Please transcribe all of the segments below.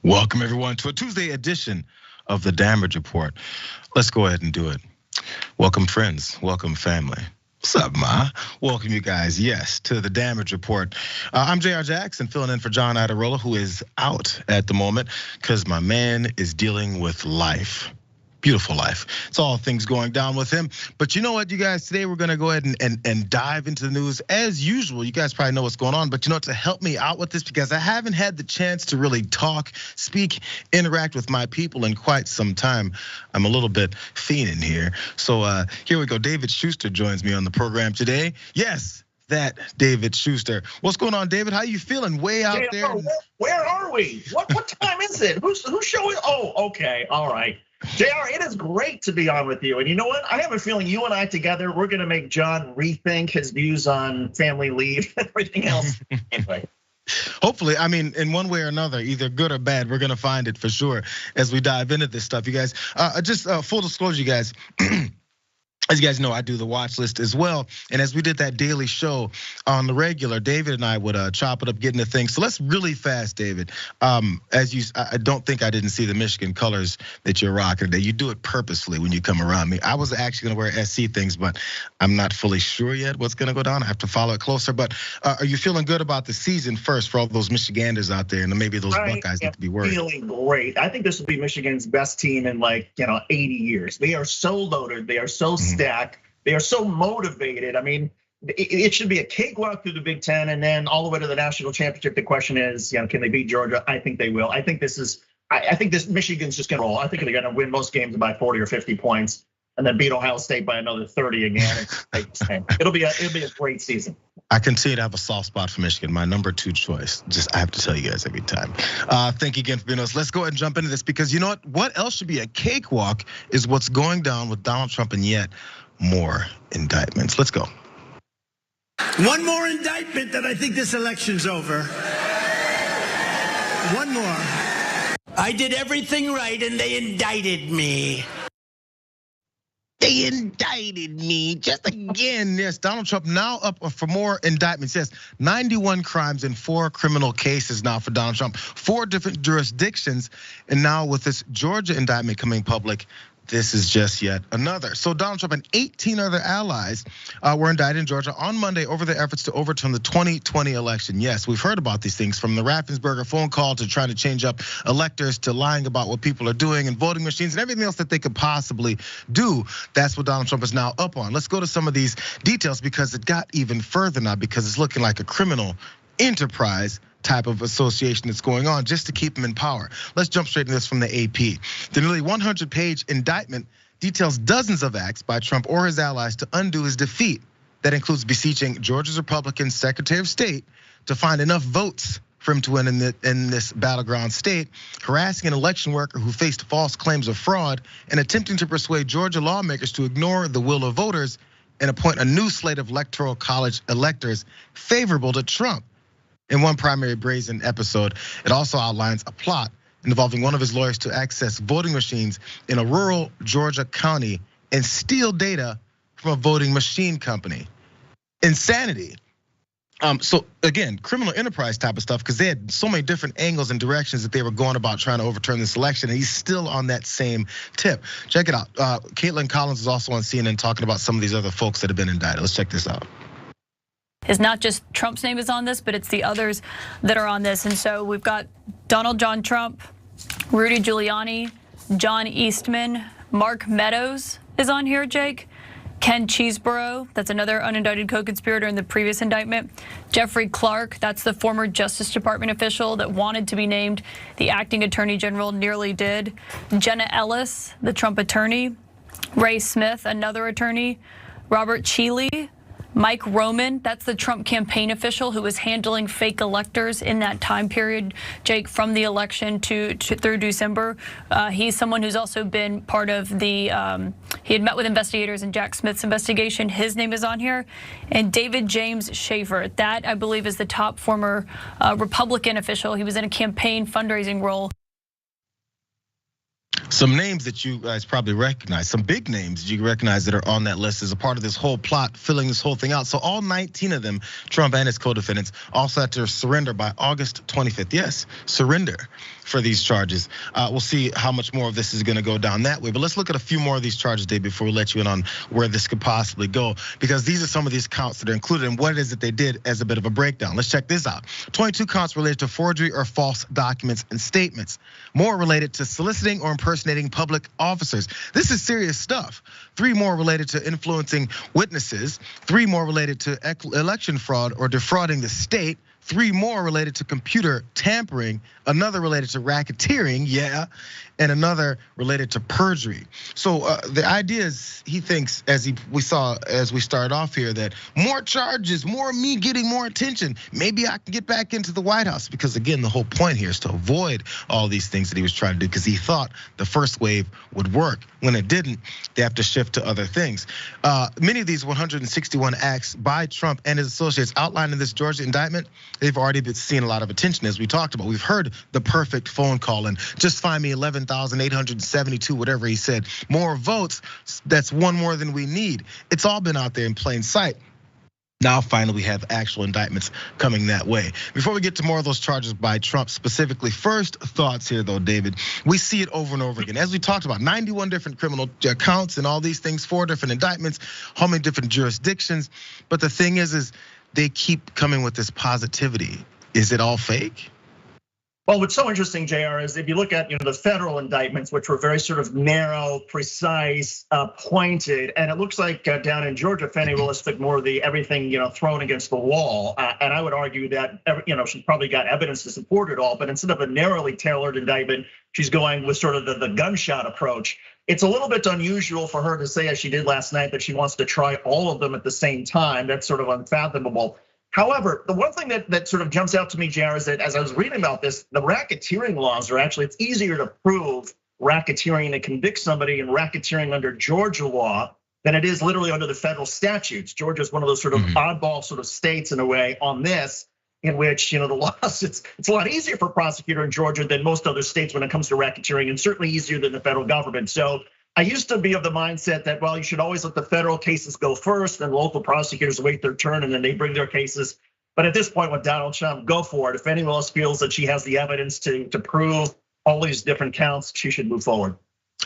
Welcome everyone to a Tuesday edition of the Damage Report. Let's go ahead and do it. Welcome friends, welcome family. What's up, Ma? Welcome you guys, yes, to the Damage Report. I'm Jayar Jackson, filling in for John Iadarola, who is out at the moment because my man is dealing with life. Beautiful life. It's all things going down with him. But you know what, you guys, today we're gonna go ahead and dive into the news as usual. You guys probably know what's going on, but you know what, to help me out with this, because I haven't had the chance to really talk, speak, interact with my people in quite some time. I'm a little bit fiending here. So here we go. David Shuster joins me on the program today. Yes, that David Shuster. What's going on, David? How you feeling? Way out there? Where are we? What time is it? Who's showing? Oh, okay, all right. Jayar, it is great to be on with you. And you know what? I have a feeling you and I together, we're gonna make John rethink his views on family leave and everything else. Anyway. Hopefully, I mean, in one way or another, either good or bad, we're gonna find it for sure as we dive into this stuff, you guys. Just full disclosure, you guys. As you guys know, I do the watch list as well. And as we did that daily show on the regular, David and I would chop it up, get into things. So let's really fast, David. I don't think I didn't see the Michigan colors that you're rocking today. You do it purposefully when you come around me. I was actually gonna wear SC things, but I'm not fully sure yet what's gonna go down. I have to follow it closer. But are you feeling good about the season first for all those Michiganders out there, and maybe those Buckeyes need to be worried? Feeling great. I think this will be Michigan's best team in 80 years. They are so loaded. They are so stacked. They are so motivated. I mean, it should be a cakewalk through the Big Ten and then all the way to the national championship. The question is, can they beat Georgia? I think they will. I think this Michigan's just gonna roll. I think they're gonna win most games by 40 or 50 points and then beat Ohio State by another 30 again. It'll be a great season. I continue to have a soft spot for Michigan, my number 2 choice. Just, I have to tell you guys every time. Thank you again for being with us. Let's go ahead and jump into this, because you know what else should be a cakewalk is what's going down with Donald Trump and yet more indictments. Let's go. One more indictment that I think this election's over. One more. I did everything right and they indicted me. They indicted me just again. Yes, Donald Trump now up for more indictments. Yes, 91 crimes and 4 criminal cases now for Donald Trump. 4 different jurisdictions, and now with this Georgia indictment coming public, this is just yet another. So Donald Trump and 18 other allies were indicted in Georgia on Monday over their efforts to overturn the 2020 election. Yes, we've heard about these things, from the Raffensperger phone call to trying to change up electors to lying about what people are doing and voting machines and everything else that they could possibly do. That's what Donald Trump is now up on. Let's go to some of these details, because it got even further now, because it's looking like a criminal enterprise type of association that's going on just to keep him in power. Let's jump straight into this from the AP. The nearly 100-page indictment details dozens of acts by Trump or his allies to undo his defeat. That includes beseeching Georgia's Republican Secretary of State to find enough votes for him to win in this battleground state, harassing an election worker who faced false claims of fraud, and attempting to persuade Georgia lawmakers to ignore the will of voters and appoint a new slate of electoral college electors favorable to Trump. In one primary brazen episode, it also outlines a plot involving one of his lawyers to access voting machines in a rural Georgia county and steal data from a voting machine company. Insanity. So again, criminal enterprise type of stuff, because they had so many different angles and directions that they were going about trying to overturn this election, and he's still on that same tip. Check it out. Caitlin Collins is also on CNN talking about some of these other folks that have been indicted. Let's check this out. Is not just Trump's name is on this, but it's the others that are on this. And so we've got Donald John Trump, Rudy Giuliani, John Eastman, Mark Meadows is on here, Jake. Ken Cheeseborough, that's another unindicted co-conspirator in the previous indictment. Jeffrey Clark, that's the former Justice Department official that wanted to be named the acting attorney general, nearly did. Jenna Ellis, the Trump attorney. Ray Smith, another attorney. Robert Cheeley. Mike Roman, that's the Trump campaign official who was handling fake electors in that time period, Jake, from the election to through December. He's someone who's also been part of the, he had met with investigators in Jack Smith's investigation. His name is on here. And David James Schaefer, that I believe is the top former Republican official. He was in a campaign fundraising role. Some names that you guys probably recognize, some big names that you recognize that are on that list as a part of this whole plot, filling this whole thing out. So all 19 of them, Trump and his co-defendants, also had to surrender by August 25th. Yes, surrender for these charges. We'll see how much more of this is gonna go down that way. But let's look at a few more of these charges, Dave, before we let you in on where this could possibly go. Because these are some of these counts that are included and what it is that they did as a bit of a breakdown. Let's check this out. 22 counts related to forgery or false documents and statements. More related to soliciting or impersonating public officers. This is serious stuff. 3 more related to influencing witnesses. 3 more related to election fraud or defrauding the state. 3 more related to computer tampering, another related to racketeering, and another related to perjury. So the idea is, he thinks, as we started off here, that more charges, more me getting more attention, maybe I can get back into the White House. Because again, the whole point here is to avoid all these things that he was trying to do, because he thought the first wave would work. When it didn't, they have to shift to other things. Many of these 161 acts by Trump and his associates outlined in this Georgia indictment, they've already been seeing a lot of attention, as we talked about. We've heard the perfect phone call and just find me 11,872, whatever he said, more votes. That's one more than we need. It's all been out there in plain sight. Now, finally, we have actual indictments coming that way. Before we get to more of those charges by Trump specifically, first thoughts here, though, David. We see it over and over again. As we talked about, 91 different criminal counts and all these things, 4 different indictments, how many different jurisdictions. But the thing is they keep coming with this positivity. Is it all fake? Well, what's so interesting, Jayar, is if you look at the federal indictments, which were very sort of narrow, precise, pointed, and it looks like down in Georgia, Fani Willis took more of the everything thrown against the wall, and I would argue that she probably got evidence to support it all, but instead of a narrowly tailored indictment, she's going with sort of the gunshot approach. It's a little bit unusual for her to say, as she did last night, that she wants to try all of them at the same time. That's sort of unfathomable. However, the one thing that sort of jumps out to me, Jayar, is that as I was reading about this, the racketeering laws are actually, it's easier to prove racketeering and convict somebody in racketeering under Georgia law than it is literally under the federal statutes. Georgia is one of those sort of oddball sort of states in a way on this, in which the laws, it's a lot easier for a prosecutor in Georgia than most other states when it comes to racketeering, and certainly easier than the federal government. So I used to be of the mindset that, well, you should always let the federal cases go first, and local prosecutors wait their turn, and then they bring their cases. But at this point with Donald Trump, go for it. If anyone else feels that she has the evidence to prove all these different counts, she should move forward.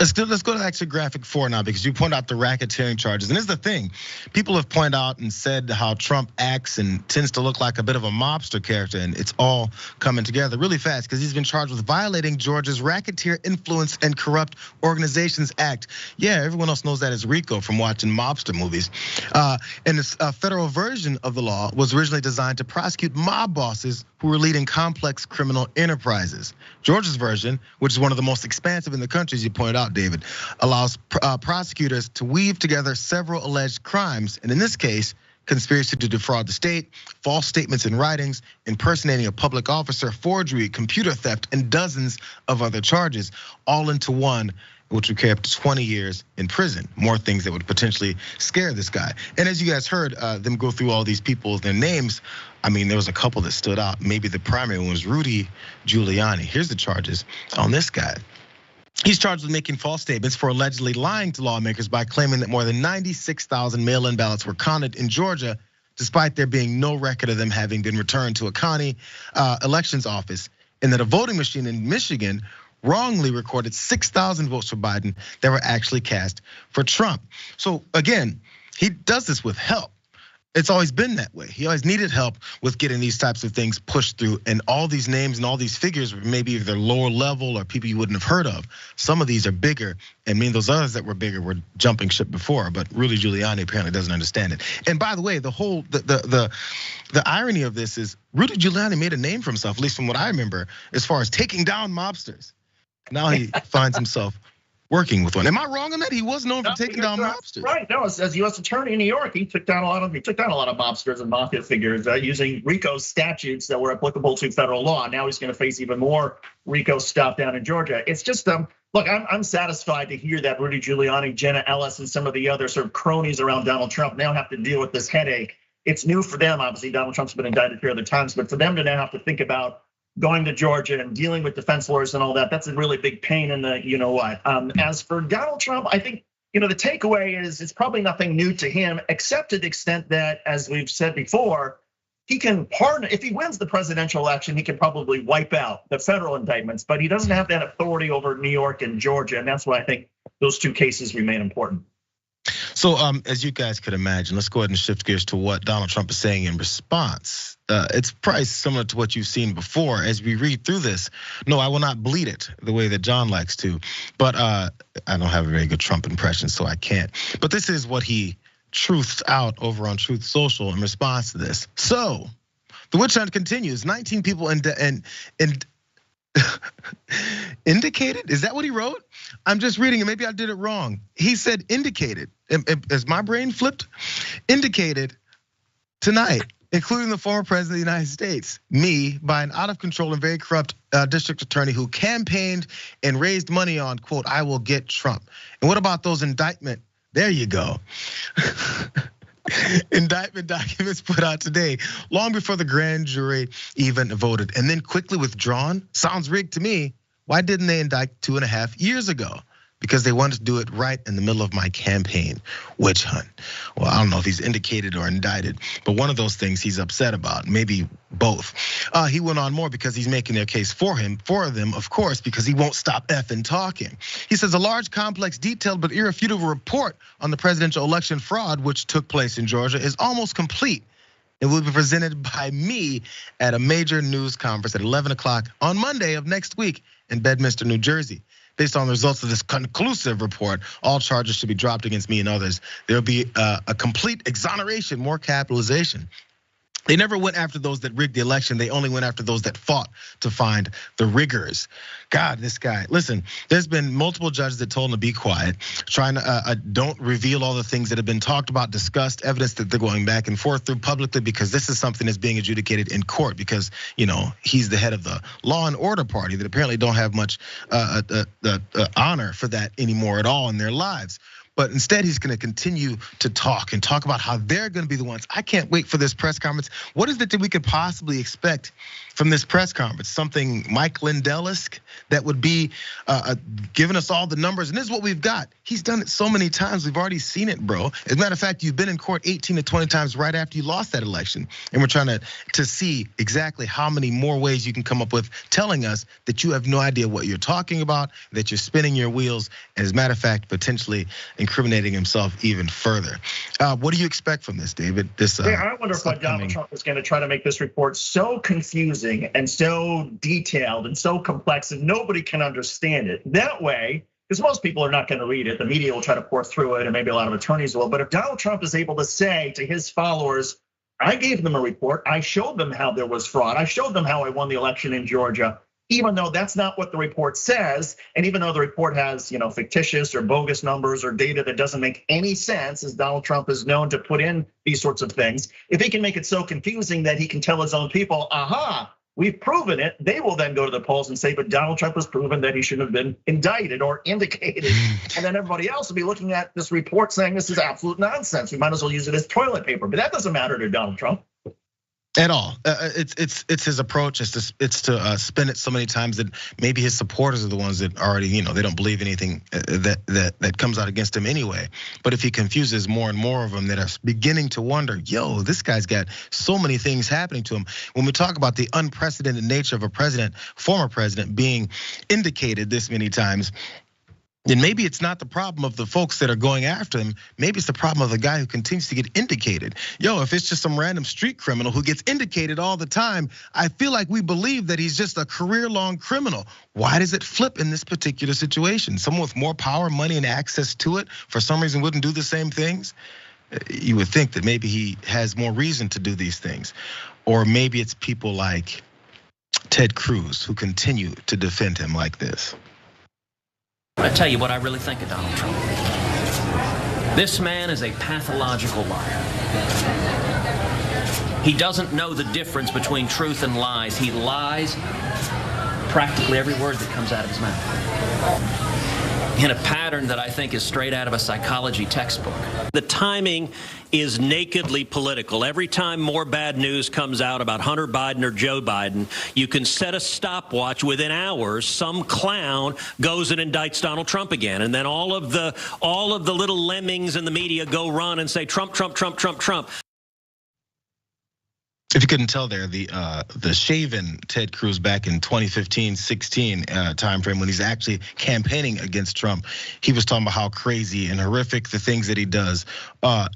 Let's go to actually graphic 4 now, because you point out the racketeering charges. And this is the thing, people have pointed out and said how Trump acts and tends to look like a bit of a mobster character, and it's all coming together really fast because he's been charged with violating Georgia's Racketeer Influence and Corrupt Organizations Act. Yeah, everyone else knows that as RICO from watching mobster movies. And this federal version of the law was originally designed to prosecute mob bosses who were leading complex criminal enterprises. Georgia's version, which is one of the most expansive in the country, as you pointed out, David, allows prosecutors to weave together several alleged crimes, and in this case, conspiracy to defraud the state, false statements in writings, impersonating a public officer, forgery, computer theft, and dozens of other charges, all into one, which would carry up to 20 years in prison. More things that would potentially scare this guy. And as you guys heard them go through all these people, their names, I mean, there was a couple that stood out. Maybe the primary one was Rudy Giuliani. Here's the charges on this guy. He's charged with making false statements for allegedly lying to lawmakers by claiming that more than 96,000 mail-in ballots were counted in Georgia, despite there being no record of them having been returned to a county elections office, and that a voting machine in Michigan wrongly recorded 6,000 votes for Biden that were actually cast for Trump. So again, he does this with help. It's always been that way. He always needed help with getting these types of things pushed through, and all these names and all these figures, maybe they're lower level or people you wouldn't have heard of. Some of these are bigger, and those others that were bigger were jumping ship before, but Rudy Giuliani apparently doesn't understand it. And by the way, the irony of this is Rudy Giuliani made a name for himself, at least from what I remember, as far as taking down mobsters. Now he finds himself working with one. Am I wrong on that? He was known for taking down mobsters. Right. No, as U.S. attorney in New York, he took down a lot of mobsters and mafia figures using RICO statutes that were applicable to federal law. Now he's going to face even more RICO stuff down in Georgia. It's just look, I'm satisfied to hear that Rudy Giuliani, Jenna Ellis, and some of the other sort of cronies around Donald Trump now have to deal with this headache. It's new for them. Obviously, Donald Trump's been indicted here other times, but for them to now have to think about going to Georgia and dealing with defense lawyers and all that, that's a really big pain in the you know what. As for Donald Trump, I think, the takeaway is it's probably nothing new to him, except to the extent that, as we've said before, he can pardon, if he wins the presidential election, he can probably wipe out the federal indictments, but he doesn't have that authority over New York and Georgia. And that's why I think those two cases remain important. So as you guys could imagine, let's go ahead and shift gears to what Donald Trump is saying in response. It's probably similar to what you've seen before. As we read through this, no, I will not bleed it the way that John likes to, but I don't have a very good Trump impression, so I can't. But this is what he truthed out over on Truth Social in response to this. So the witch hunt continues. 19 people indicated? Is that what he wrote? I'm just reading it. Maybe I did it wrong. He said indicated. As my brain flipped, indicated tonight, including the former president of the United States, me, by an out of control and very corrupt district attorney who campaigned and raised money on, quote, I will get Trump. And what about those indictment? There you go. Indictment documents put out today, long before the grand jury even voted, and then quickly withdrawn. Sounds rigged to me. Why didn't they indict 2.5 years ago? Because they wanted to do it right in the middle of my campaign witch hunt. Well, I don't know if he's indicated or indicted, but one of those things he's upset about, maybe both. He went on more because he's making their case for them, of course, because he won't stop effing talking. He says a large, complex, detailed, but irrefutable report on the presidential election fraud, which took place in Georgia, is almost complete. It will be presented by me at a major news conference at 11 o'clock on Monday of next week in Bedminster, New Jersey. Based on the results of this conclusive report, all charges should be dropped against me and others. There'll be a complete exoneration, more capitalization. They never went after those that rigged the election. They only went after those that fought to find the riggers. God, this guy, listen, there's been multiple judges that told him to be quiet, trying to don't reveal all the things that have been talked about, discussed, evidence that they're going back and forth through publicly, because this is something that's being adjudicated in court, because he's the head of the law and order party that apparently don't have much honor for that anymore at all in their lives. But instead, he's gonna continue to talk about how they're gonna be the ones. I can't wait for this press conference. What is it that we could possibly expect from this press conference? Something Mike Lindell-esque that would be giving us all the numbers. And this is what we've got. He's done it so many times, we've already seen it, bro. As a matter of fact, you've been in court 18 to 20 times right after you lost that election. And we're trying to see exactly how many more ways you can come up with telling us that you have no idea what you're talking about, that you're spinning your wheels, and as a matter of fact, potentially incriminating himself even further. What do you expect from this, David? I wonder if Donald Trump is going to try to make this report so confusing and so detailed and so complex that nobody can understand it. That way, because most people are not going to read it, the media will try to pour through it, and maybe a lot of attorneys will. But if Donald Trump is able to say to his followers, I gave them a report, I showed them how there was fraud, I showed them how I won the election in Georgia, even though that's not what the report says, and even though the report has, fictitious or bogus numbers or data that doesn't make any sense, as Donald Trump is known to put in these sorts of things, if he can make it so confusing that he can tell his own people, aha, we've proven it, they will then go to the polls and say, but Donald Trump has proven that he shouldn't have been indicted or indicated. And then everybody else will be looking at this report saying this is absolute nonsense. We might as well use it as toilet paper, but that doesn't matter to Donald Trump. At all. It's his approach. It's to spin it so many times that maybe his supporters are the ones that already, they don't believe anything that comes out against him anyway. But if he confuses more and more of them that are beginning to wonder, yo, this guy's got so many things happening to him. When we talk about the unprecedented nature of a president, former president, being indicated this many times, then maybe it's not the problem of the folks that are going after him. Maybe it's the problem of the guy who continues to get indicated. Yo, if it's just some random street criminal who gets indicated all the time, I feel like we believe that he's just a career-long criminal. Why does it flip in this particular situation? Someone with more power, money, and access to it, for some reason wouldn't do the same things? You would think that maybe he has more reason to do these things. Or maybe it's people like Ted Cruz who continue to defend him like this. I tell you what I really think of Donald Trump. This man is a pathological liar. He doesn't know the difference between truth and lies. He lies practically every word that comes out of his mouth. in a pattern that I think is straight out of a psychology textbook. The timing is nakedly political. Every time more bad news comes out about Hunter Biden or Joe Biden, you can set a stopwatch within hours. Some clown goes and indicts Donald Trump again, and then all of the little lemmings in the media go run and say Trump, Trump, Trump, Trump, Trump. If you couldn't tell there, the shaven Ted Cruz back in 2015-16 timeframe when he's actually campaigning against Trump, he was talking about how crazy and horrific the things that he does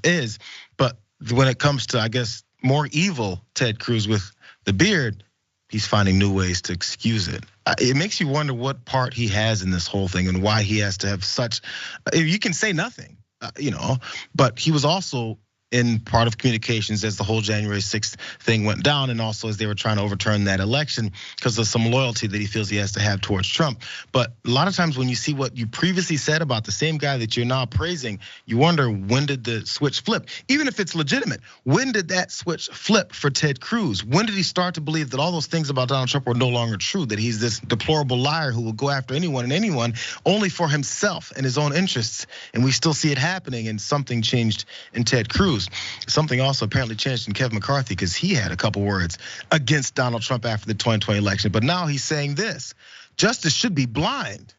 is. But when it comes to, I guess, more evil Ted Cruz with the beard, he's finding new ways to excuse it. It makes you wonder what part he has in this whole thing and why he has to have such. You can say nothing, but he was also in part of communications as the whole January 6th thing went down, and also as they were trying to overturn that election because of some loyalty that he feels he has to have towards Trump. But a lot of times when you see what you previously said about the same guy that you're now praising, you wonder, when did the switch flip? Even if it's legitimate, when did that switch flip for Ted Cruz? When did he start to believe that all those things about Donald Trump were no longer true, that he's this deplorable liar who will go after anyone and anyone only for himself and his own interests? And we still see it happening, and something changed in Ted Cruz. Something also apparently changed in Kevin McCarthy, because he had a couple words against Donald Trump after the 2020 election. But now he's saying this: justice should be blind.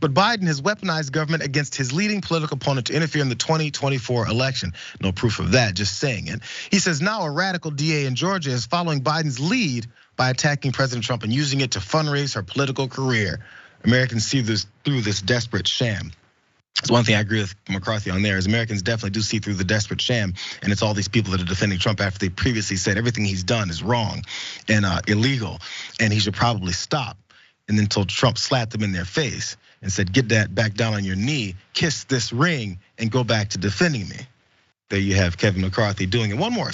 But Biden has weaponized government against his leading political opponent to interfere in the 2024 election. No proof of that, just saying it. He says now a radical DA in Georgia is following Biden's lead by attacking President Trump and using it to fundraise her political career. Americans see this through this desperate sham. It's one thing I agree with McCarthy on there, is Americans definitely do see through the desperate sham, and it's all these people that are defending Trump after they previously said everything he's done is wrong and illegal, and he should probably stop. And then until Trump slapped them in their face and said, "Get that back down on your knee, kiss this ring, and go back to defending me." There you have Kevin McCarthy doing it. One more,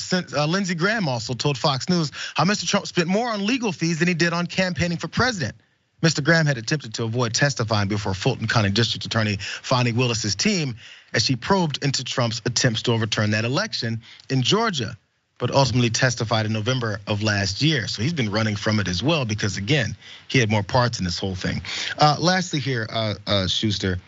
Lindsey Graham also told Fox News how Mr. Trump spent more on legal fees than he did on campaigning for president. Mr. Graham had attempted to avoid testifying before Fulton County District Attorney Fonnie Willis's team as she probed into Trump's attempts to overturn that election in Georgia, but ultimately testified in November of last year. So he's been running from it as well, because again, he had more parts in this whole thing. Lastly here, Shuster,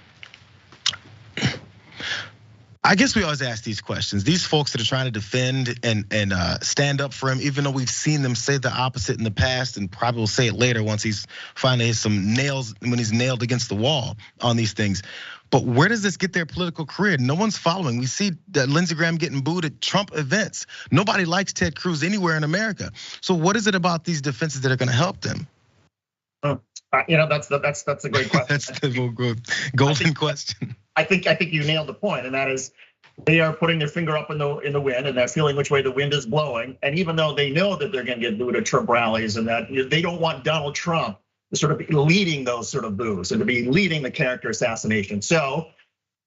I guess we always ask these questions. These folks that are trying to defend and stand up for him, even though we've seen them say the opposite in the past, and probably will say it later once he's finally hit some nails, when he's nailed against the wall on these things. But where does this get their political career? No one's following. We see that Lindsey Graham getting booed at Trump events. Nobody likes Ted Cruz anywhere in America. So what is it about these defenses that are gonna help them? That's a great question. That's the golden question. I think you nailed the point, and that is they are putting their finger up in the wind, and they're feeling which way the wind is blowing. And even though they know that they're going to get booed at Trump rallies, and that they don't want Donald Trump to sort of be leading those sort of boos and to be leading the character assassination. So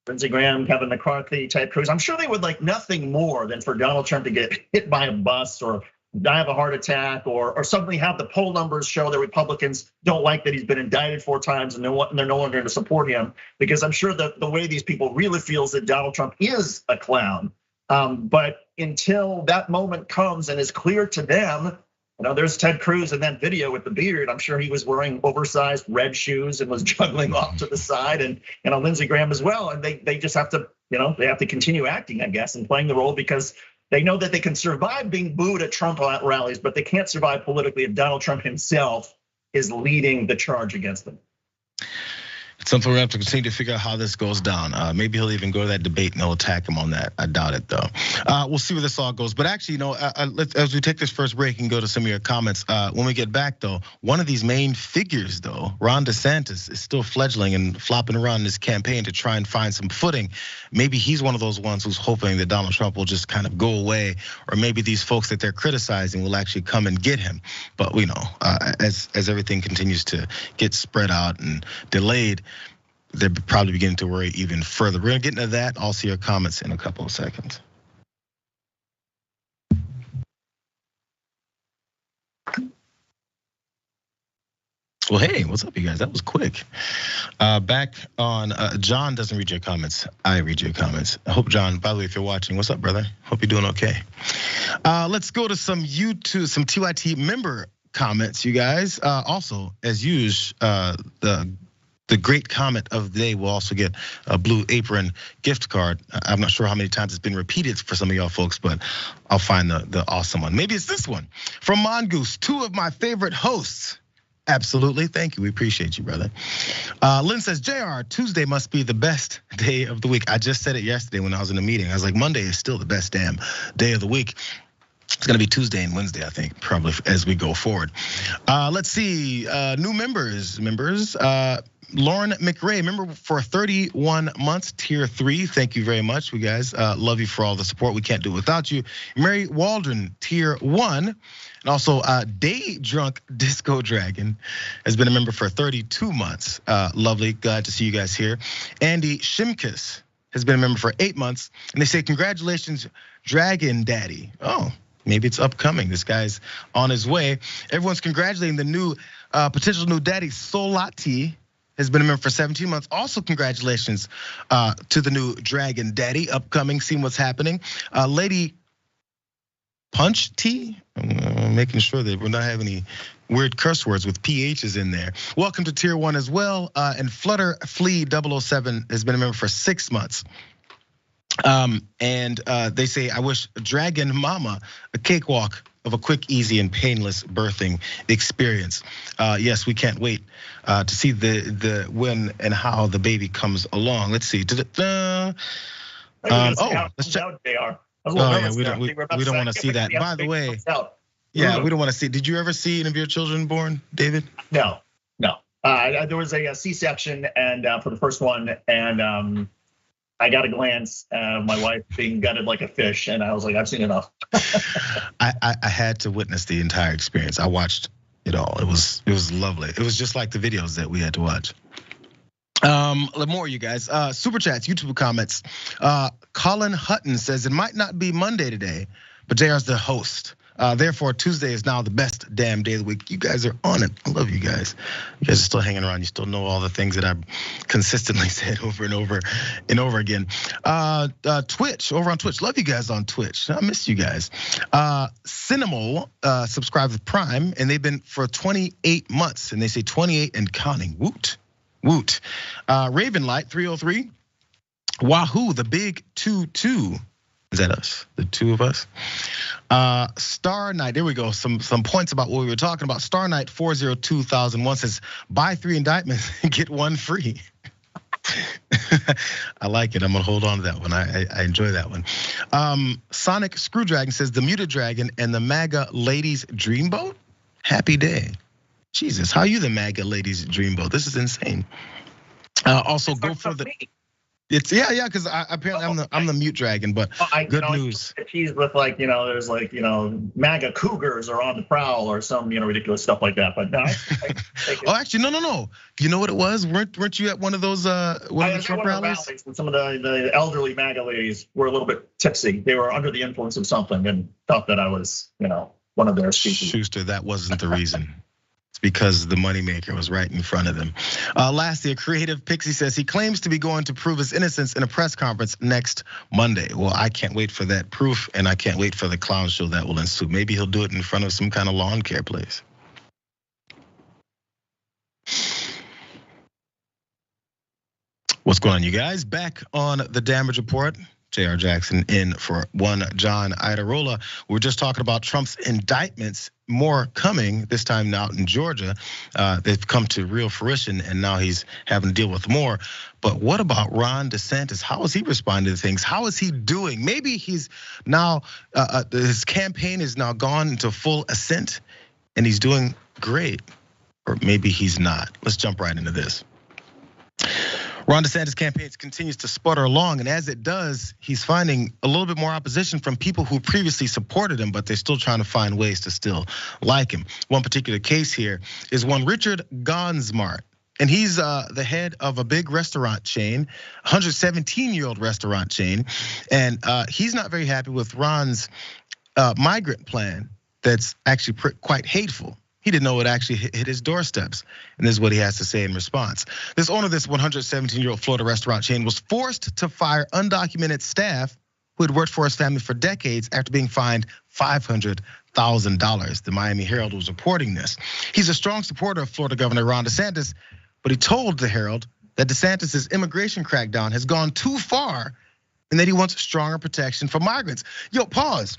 Lindsey Graham, Kevin McCarthy, Ted Cruz, I'm sure they would like nothing more than for Donald Trump to get hit by a bus or die of a heart attack, or suddenly have the poll numbers show that Republicans don't like that he's been indicted 4 times and they're no longer going to support him. Because I'm sure that the way these people really feels that Donald Trump is a clown. But until that moment comes and is clear to them, there's Ted Cruz in that video with the beard. I'm sure he was wearing oversized red shoes and was juggling off to the side, and Lindsey Graham as well. And they just have to, they have to continue acting, I guess, and playing the role, because they know that they can survive being booed at Trump rallies, but they can't survive politically if Donald Trump himself is leading the charge against them. It's something we're gonna have to continue to figure out how this goes down. Maybe he'll even go to that debate and they'll attack him on that. I doubt it though. We'll see where this all goes. But actually, as we take this first break and go to some of your comments, when we get back though, one of these main figures though, Ron DeSantis, is still fledgling and flopping around in his campaign to try and find some footing. Maybe he's one of those ones who's hoping that Donald Trump will just kind of go away, or maybe these folks that they're criticizing will actually come and get him. But we know, as everything continues to get spread out and delayed, they're probably beginning to worry even further. We're gonna get into that. I'll see your comments in a couple of seconds. Well, hey, what's up, you guys? That was quick. Back on, John doesn't read your comments. I read your comments. I hope, John, by the way, if you're watching, what's up, brother? Hope you're doing okay. Let's go to some YouTube, some TYT member comments, you guys. Also, as usual, the the great comment of the day will also get a Blue Apron gift card. I'm not sure how many times it's been repeated for some of y'all folks, but I'll find the awesome one. Maybe it's this one. From Mongoose, 2 of my favorite hosts. Absolutely, thank you, we appreciate you, brother. Lynn says, JR, Tuesday must be the best day of the week. I just said it yesterday when I was in a meeting. I was like, Monday is still the best damn day of the week. It's gonna be Tuesday and Wednesday, I think, probably as we go forward. Let's see, new members. Lauren McRae, member for 31 months, tier 3. Thank you very much, we guys. Love you for all the support. We can't do it without you. Mary Waldron, tier 1. And also, Day Drunk Disco Dragon has been a member for 32 months. Lovely, glad to see you guys here. Andy Shimkus has been a member for 8 months. And they say, congratulations, Dragon Daddy. Oh, maybe it's upcoming. This guy's on his way. Everyone's congratulating the new, potential new daddy, Solati. Has been a member for 17 months. Also, congratulations to the new Dragon Daddy, upcoming, seeing what's happening. Lady Punch T, making sure that we're not having any weird curse words with PHs in there. Welcome to tier 1 as well. And Flutter Flea 007 has been a member for 6 months. And they say, I wish Dragon Mama a cakewalk of a quick, easy, and painless birthing experience. Yes, we can't wait to see the when and how the baby comes along. Let's see. Let's check. Oh yeah, we don't want to see that. By the way, yeah, we don't want to see. Did you ever see any of your children born, David? No. There was a C-section, and for the first one, and I got a glance, my wife being gutted like a fish, and I was like, I've seen enough. I had to witness the entire experience. I watched it all. It was lovely. It was just like the videos that we had to watch. More, you guys. Super chats, YouTube comments. Colin Hutton says it might not be Monday today, but JR's the host. Therefore, Tuesday is now the best damn day of the week. You guys are on it. I love you guys. You guys are still hanging around. You still know all the things that I've consistently said over and over and over again. Twitch, over on Twitch. Love you guys on Twitch. I miss you guys. Cinemo subscribed with Prime, and they've been for 28 months, and they say 28 and counting. Woot, woot. Ravenlight 303. Wahoo, the big 2-2. Is that us? The 2 of us? Star Knight, there we go. Some points about what we were talking about. Star Knight 402,001 says, buy 3 indictments and get 1 free. I like it. I'm gonna hold on to that one. I enjoy that one. Sonic Screwdragon says, the muted dragon and the MAGA ladies dreamboat. Happy day. Jesus, how are you the MAGA ladies dreamboat? This is insane. Also, go for the. It's yeah, because apparently I'm the mute dragon, but good news. He's with like, there's like, MAGA cougars are on the prowl or some, ridiculous stuff like that. But no. Oh, actually, no. You know what it was? Weren't you at one of those one of the Trump rallies? And some of the elderly MAGA ladies were a little bit tipsy. They were under the influence of something and thought that I was, one of their speakers. Schuster, that wasn't the reason. It's because the moneymaker was right in front of them. Lastly, a creative pixie says he claims to be going to prove his innocence in a press conference next Monday. Well, I can't wait for that proof, and I can't wait for the clown show that will ensue. Maybe he'll do it in front of some kind of lawn care place. What's going on, you guys? Back on the damage report. Jayar Jackson in for one John Iadarola. We're just talking about Trump's indictments, more coming, this time out in Georgia. They've come to real fruition, and now he's having to deal with more. But what about Ron DeSantis? How is he responding to things? How is he doing? Maybe he's now, his campaign is now gone into full ascent, and he's doing great. Or maybe he's not. Let's jump right into this. Ron DeSantis' campaign continues to sputter along, and as it does, he's finding a little bit more opposition from people who previously supported him, but they're still trying to find ways to still like him. One particular case here is one Richard Gonsmart, and he's the head of a big restaurant chain, 117-year-old restaurant chain, and he's not very happy with Ron's migrant plan that's actually quite hateful. He didn't know it actually hit his doorsteps. And this is what he has to say in response. This owner of this 117-year-old Florida restaurant chain was forced to fire undocumented staff who had worked for his family for decades after being fined $500,000. The Miami Herald was reporting this. He's a strong supporter of Florida Governor Ron DeSantis, but he told the Herald that DeSantis' immigration crackdown has gone too far and that he wants stronger protection for migrants. Yo, pause.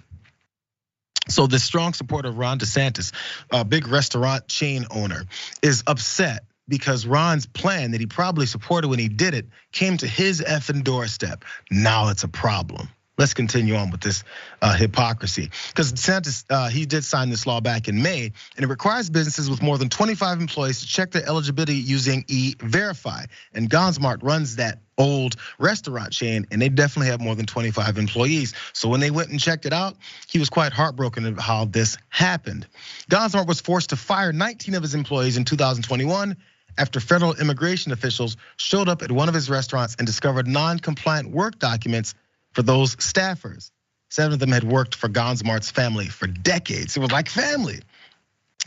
So this strong supporter of Ron DeSantis, a big restaurant chain owner, is upset because Ron's plan that he probably supported when he did it came to his effing doorstep. Now it's a problem. Let's continue on with this hypocrisy. Because DeSantis, he did sign this law back in May, and it requires businesses with more than 25 employees to check their eligibility using E-Verify. And Gonsmart runs that old restaurant chain, and they definitely have more than 25 employees. So when they went and checked it out, he was quite heartbroken at how this happened. Gonsmart was forced to fire 19 of his employees in 2021 after federal immigration officials showed up at one of his restaurants and discovered non-compliant work documents for those staffers. 7 of them had worked for Gonsmart's family for decades. It was like family. This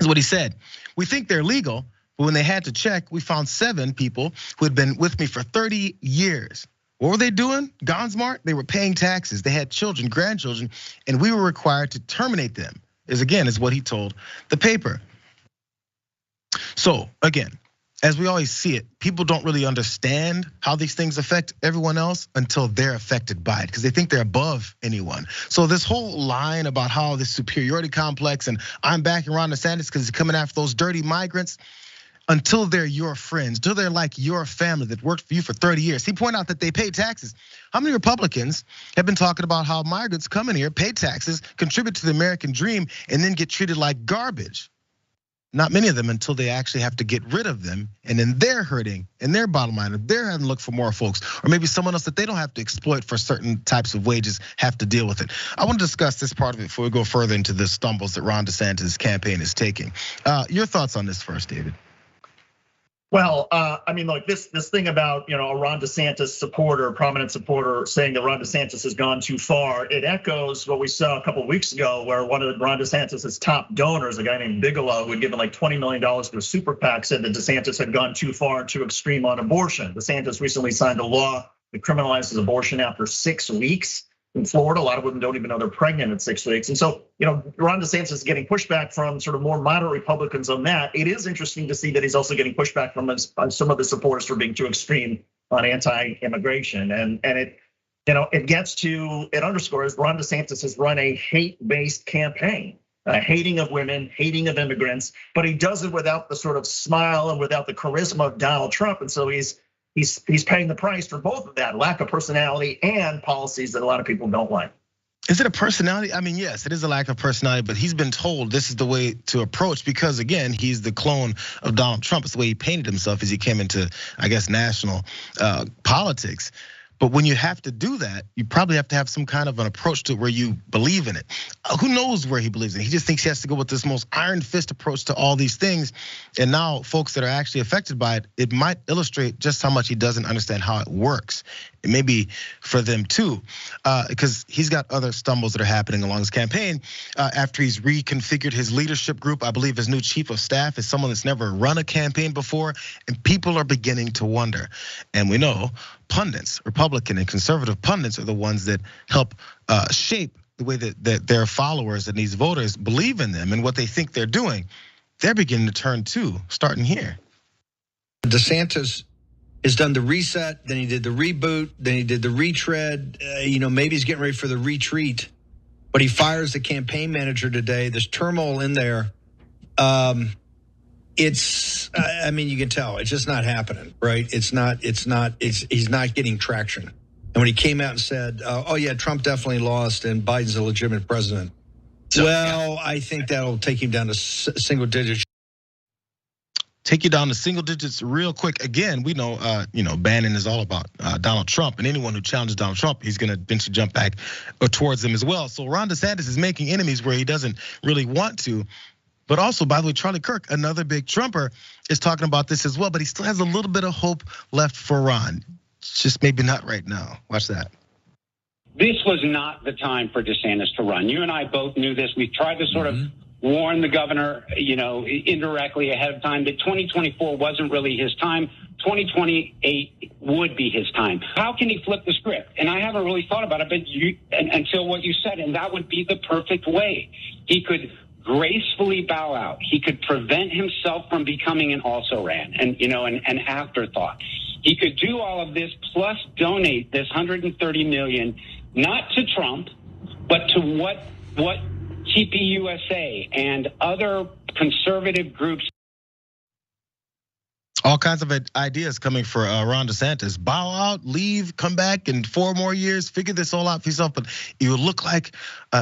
is what he said. We think they're legal, but when they had to check, we found 7 people who had been with me for 30 years. What were they doing? Gonsmart, they were paying taxes. They had children, grandchildren, and we were required to terminate them. Is what he told the paper. So again, as we always see it, people don't really understand how these things affect everyone else until they're affected by it, because they think they're above anyone. So this whole line about how this superiority complex and I'm backing Ron DeSantis because he's coming after those dirty migrants, until they're your friends, until they're like your family that worked for you for 30 years. He pointed out that they pay taxes. How many Republicans have been talking about how migrants come in here, pay taxes, contribute to the American dream, and then get treated like garbage? Not many of them until they actually have to get rid of them, and then they're hurting and their bottom line, and they're having to look for more folks, or maybe someone else that they don't have to exploit for certain types of wages have to deal with it. I want to discuss this part of it before we go further into the stumbles that Ron DeSantis' campaign is taking. Your thoughts on this first, David? Well, I mean, like this thing about, a Ron DeSantis supporter, prominent supporter, saying that Ron DeSantis has gone too far. It echoes what we saw a couple of weeks ago, where one of Ron DeSantis' top donors, a guy named Bigelow, who had given like $20 million to a super PAC, said that DeSantis had gone too far, too extreme on abortion. DeSantis recently signed a law that criminalizes abortion after 6 weeks. In Florida, a lot of women don't even know they're pregnant at 6 weeks. And so, Ron DeSantis is getting pushback from sort of more moderate Republicans on that. It is interesting to see that he's also getting pushback from some of the supporters for being too extreme on anti-immigration. And it underscores Ron DeSantis has run a hate-based campaign, hating of women, hating of immigrants, but he does it without the sort of smile and without the charisma of Donald Trump. And so he's paying the price for both of that, lack of personality and policies that a lot of people don't like. Is it a personality? I mean, yes, it is a lack of personality, but he's been told this is the way to approach, because again, he's the clone of Donald Trump. It's the way he painted himself as he came into, I guess, national politics. But when you have to do that, you probably have to have some kind of an approach to where you believe in it. Who knows where he believes in it? He just thinks he has to go with this most iron fist approach to all these things. And now folks that are actually affected by it, it might illustrate just how much he doesn't understand how it works. It may be for them too, because he's got other stumbles that are happening along his campaign. After he's reconfigured his leadership group, I believe his new chief of staff is someone that's never run a campaign before, and people are beginning to wonder. And we know pundits, Republican and conservative pundits, are the ones that help shape the way that their followers and these voters believe in them and what they think they're doing. They're beginning to turn too, starting here. DeSantis has done the reset, then he did the reboot, then he did the retread. Maybe he's getting ready for the retreat, but he fires the campaign manager today. There's turmoil in there. You can tell it's just not happening, right? He's not getting traction. And when he came out and said, oh yeah, Trump definitely lost and Biden's a legitimate president. I think that'll take him down to single digits. Take you down to single digits real quick. Again, we know, Bannon is all about Donald Trump, and anyone who challenges Donald Trump, he's gonna eventually jump back towards them as well. So Ron DeSantis is making enemies where he doesn't really want to. But also, by the way, Charlie Kirk, another big Trumper, is talking about this as well, but he still has a little bit of hope left for Ron. It's just maybe not right now. Watch that. This was not the time for DeSantis to run. You and I both knew this. We tried to sort of warn the governor, indirectly ahead of time that 2024 wasn't really his time. 2028 would be his time. How can he flip the script? And I haven't really thought about it, but until what you said, and that would be the perfect way. He could gracefully bow out. He could prevent himself from becoming an also-ran and, an afterthought. He could do all of this plus donate this $130 million, not to Trump, but to what TPUSA and other conservative groups. All kinds of ideas coming for Ron DeSantis. Bow out, leave, come back in 4 more years, figure this all out for yourself. But you look like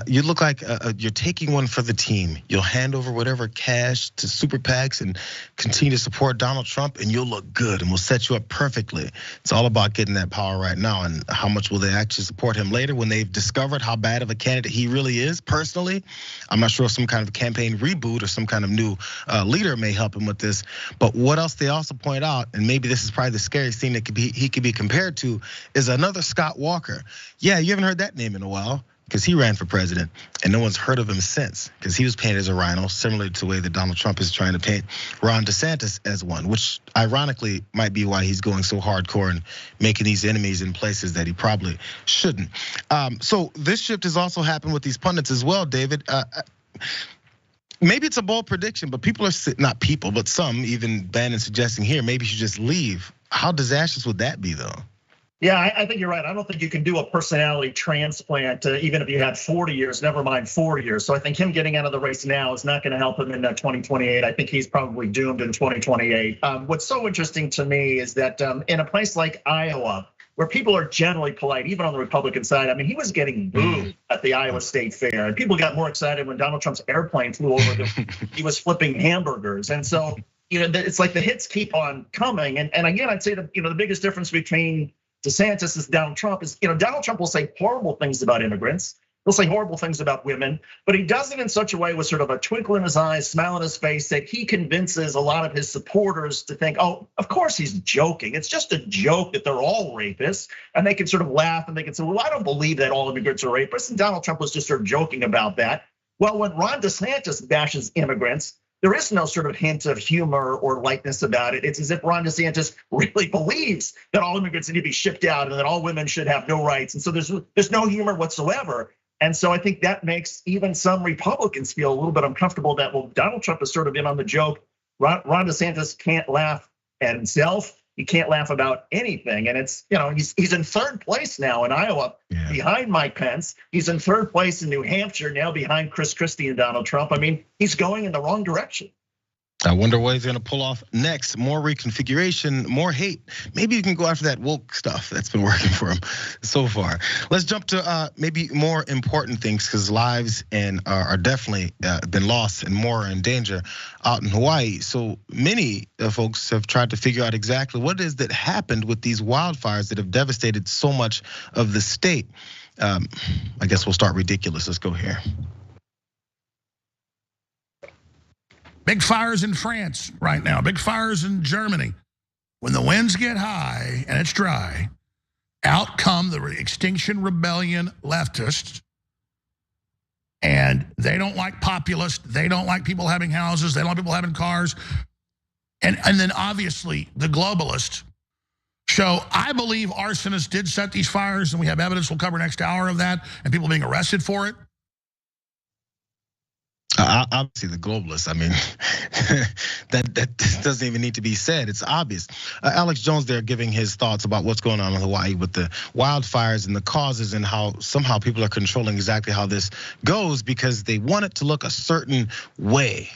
you're taking one for the team. You'll hand over whatever cash to super PACs and continue to support Donald Trump, and you'll look good, and we'll set you up perfectly. It's all about getting that power right now, and how much will they actually support him later when they've discovered how bad of a candidate he really is. Personally, I'm not sure if some kind of campaign reboot or some kind of new leader may help him with this. But what else they also point out, and maybe this is probably the scariest thing that he could be compared to, is another Scott Walker. Yeah, you haven't heard that name in a while because he ran for president and no one's heard of him since, because he was painted as a rhino, similar to the way that Donald Trump is trying to paint Ron DeSantis as one, which ironically might be why he's going so hardcore and making these enemies in places that he probably shouldn't. So this shift has also happened with these pundits as well, David. Maybe it's a bold prediction, but people are not people, but some even Bannon suggesting here maybe you should just leave. How disastrous would that be, though? Yeah, I think you're right. I don't think you can do a personality transplant, even if you had 40 years, never mind 4 years. So I think him getting out of the race now is not going to help him in 2028. I think he's probably doomed in 2028. What's so interesting to me is that in a place like Iowa, where people are generally polite, even on the Republican side. I mean, he was getting booed at the Iowa State Fair, and people got more excited when Donald Trump's airplane flew over them. He was flipping hamburgers, and so it's like the hits keep on coming. And again, I'd say that the biggest difference between DeSantis and Donald Trump is Donald Trump will say horrible things about immigrants. He'll say horrible things about women, but he does it in such a way with sort of a twinkle in his eyes, smile on his face, that he convinces a lot of his supporters to think, oh, of course he's joking. It's just a joke that they're all rapists. And they can sort of laugh and they can say, well, I don't believe that all immigrants are rapists. And Donald Trump was just sort of joking about that. Well, when Ron DeSantis bashes immigrants, there is no sort of hint of humor or lightness about it. It's as if Ron DeSantis really believes that all immigrants need to be shipped out and that all women should have no rights. And so there's no humor whatsoever. And so I think that makes even some Republicans feel a little bit uncomfortable that, well, Donald Trump has sort of been on the joke. Ron DeSantis can't laugh at himself. He can't laugh about anything. And it's, he's in 3rd place now in Iowa behind Mike Pence. He's in 3rd place in New Hampshire now behind Chris Christie and Donald Trump. I mean, he's going in the wrong direction. I wonder what he's gonna pull off next. More reconfiguration, more hate. Maybe you can go after that woke stuff that's been working for him so far. Let's jump to maybe more important things, because lives are definitely been lost and more are in danger out in Hawaii. So many folks have tried to figure out exactly what it is that happened with these wildfires that have devastated so much of the state. I guess we'll start ridiculous. Let's go here. Big fires in France right now, big fires in Germany. When the winds get high and it's dry, out come the Extinction Rebellion leftists. And they don't like populists. They don't like people having houses. They don't like people having cars. And then obviously the globalists. So I believe arsonists did set these fires, and we have evidence we'll cover next hour of that, and people being arrested for it. Obviously the globalists, I mean, that doesn't even need to be said. It's obvious. Alex Jones there giving his thoughts about what's going on in Hawaii with the wildfires and the causes, and how somehow people are controlling exactly how this goes because they want it to look a certain way.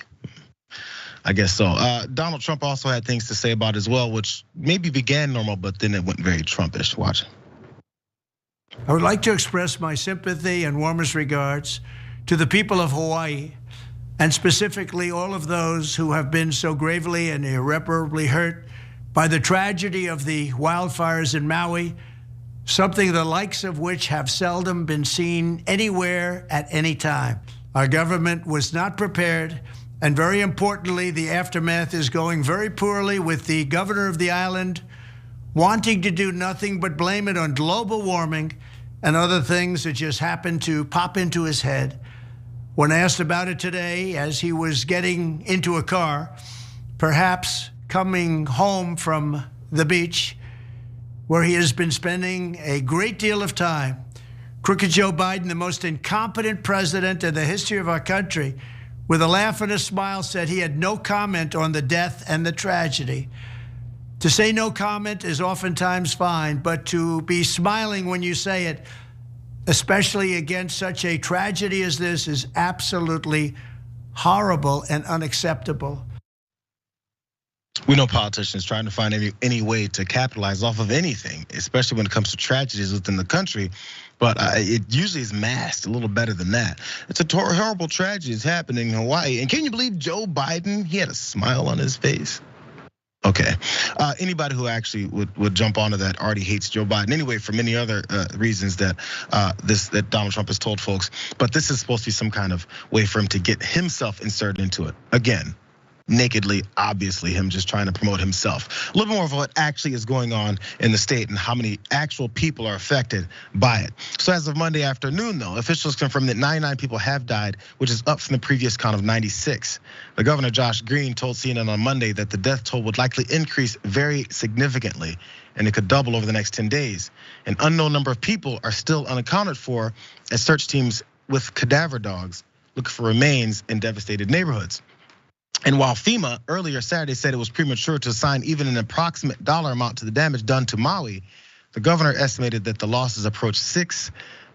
I guess so. Donald Trump also had things to say about it as well, which maybe began normal, but then it went very Trumpish. Watch. I would like to express my sympathy and warmest regards to the people of Hawaii, and specifically all of those who have been so gravely and irreparably hurt by the tragedy of the wildfires in Maui, something the likes of which have seldom been seen anywhere at any time. Our government was not prepared, and very importantly, the aftermath is going very poorly, with the governor of the island wanting to do nothing but blame it on global warming and other things that just happened to pop into his head. When asked about it today, as he was getting into a car, perhaps coming home from the beach, where he has been spending a great deal of time, crooked Joe Biden, the most incompetent president in the history of our country, with a laugh and a smile, said he had no comment on the death and the tragedy. To say no comment is oftentimes fine, but to be smiling when you say it, especially against such a tragedy as this, is absolutely horrible and unacceptable. We know politicians trying to find any way to capitalize off of anything, especially when it comes to tragedies within the country. But it usually is masked a little better than that. It's a horrible tragedy that's happening in Hawaii. And can you believe Joe Biden, he had a smile on his face? Okay, anybody who actually would jump onto that already hates Joe Biden anyway for many other reasons that that Donald Trump has told folks. But this is supposed to be some kind of way for him to get himself inserted into it. Again, nakedly, obviously, him just trying to promote himself. A little more of what actually is going on in the state and how many actual people are affected by it. So as of Monday afternoon, though, officials confirmed that 99 people have died, which is up from the previous count of 96. The governor, Josh Green, told CNN on Monday that the death toll would likely increase very significantly, and it could double over the next 10 days. An unknown number of people are still unaccounted for as search teams with cadaver dogs look for remains in devastated neighborhoods. And while FEMA earlier Saturday said it was premature to assign even an approximate dollar amount to the damage done to Maui, the governor estimated that the losses approached $6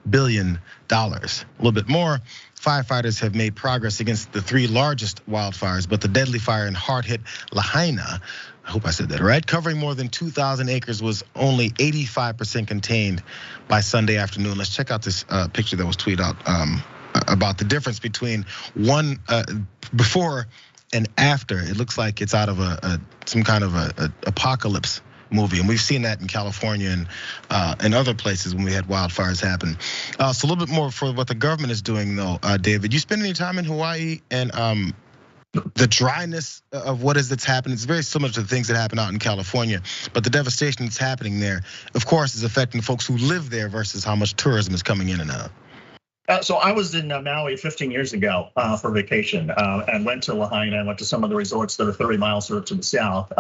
billion. A little bit more, firefighters have made progress against the 3 largest wildfires, but the deadly fire in hard-hit Lahaina, I hope I said that right, covering more than 2,000 acres, was only 85% contained by Sunday afternoon. Let's check out this picture that was tweeted out about the difference between one before and after. It looks like it's out of some kind of a apocalypse movie, and we've seen that in California and other places when we had wildfires happen. So a little bit more for what the government is doing, though. David, you spend any time in Hawaii and the dryness of what is that's happening? It's very similar to the things that happen out in California, but the devastation that's happening there, of course, is affecting the folks who live there versus how much tourism is coming in and out. So I was in Maui 15 years ago for vacation and went to Lahaina and went to some of the resorts that are 30 miles sort of to the south.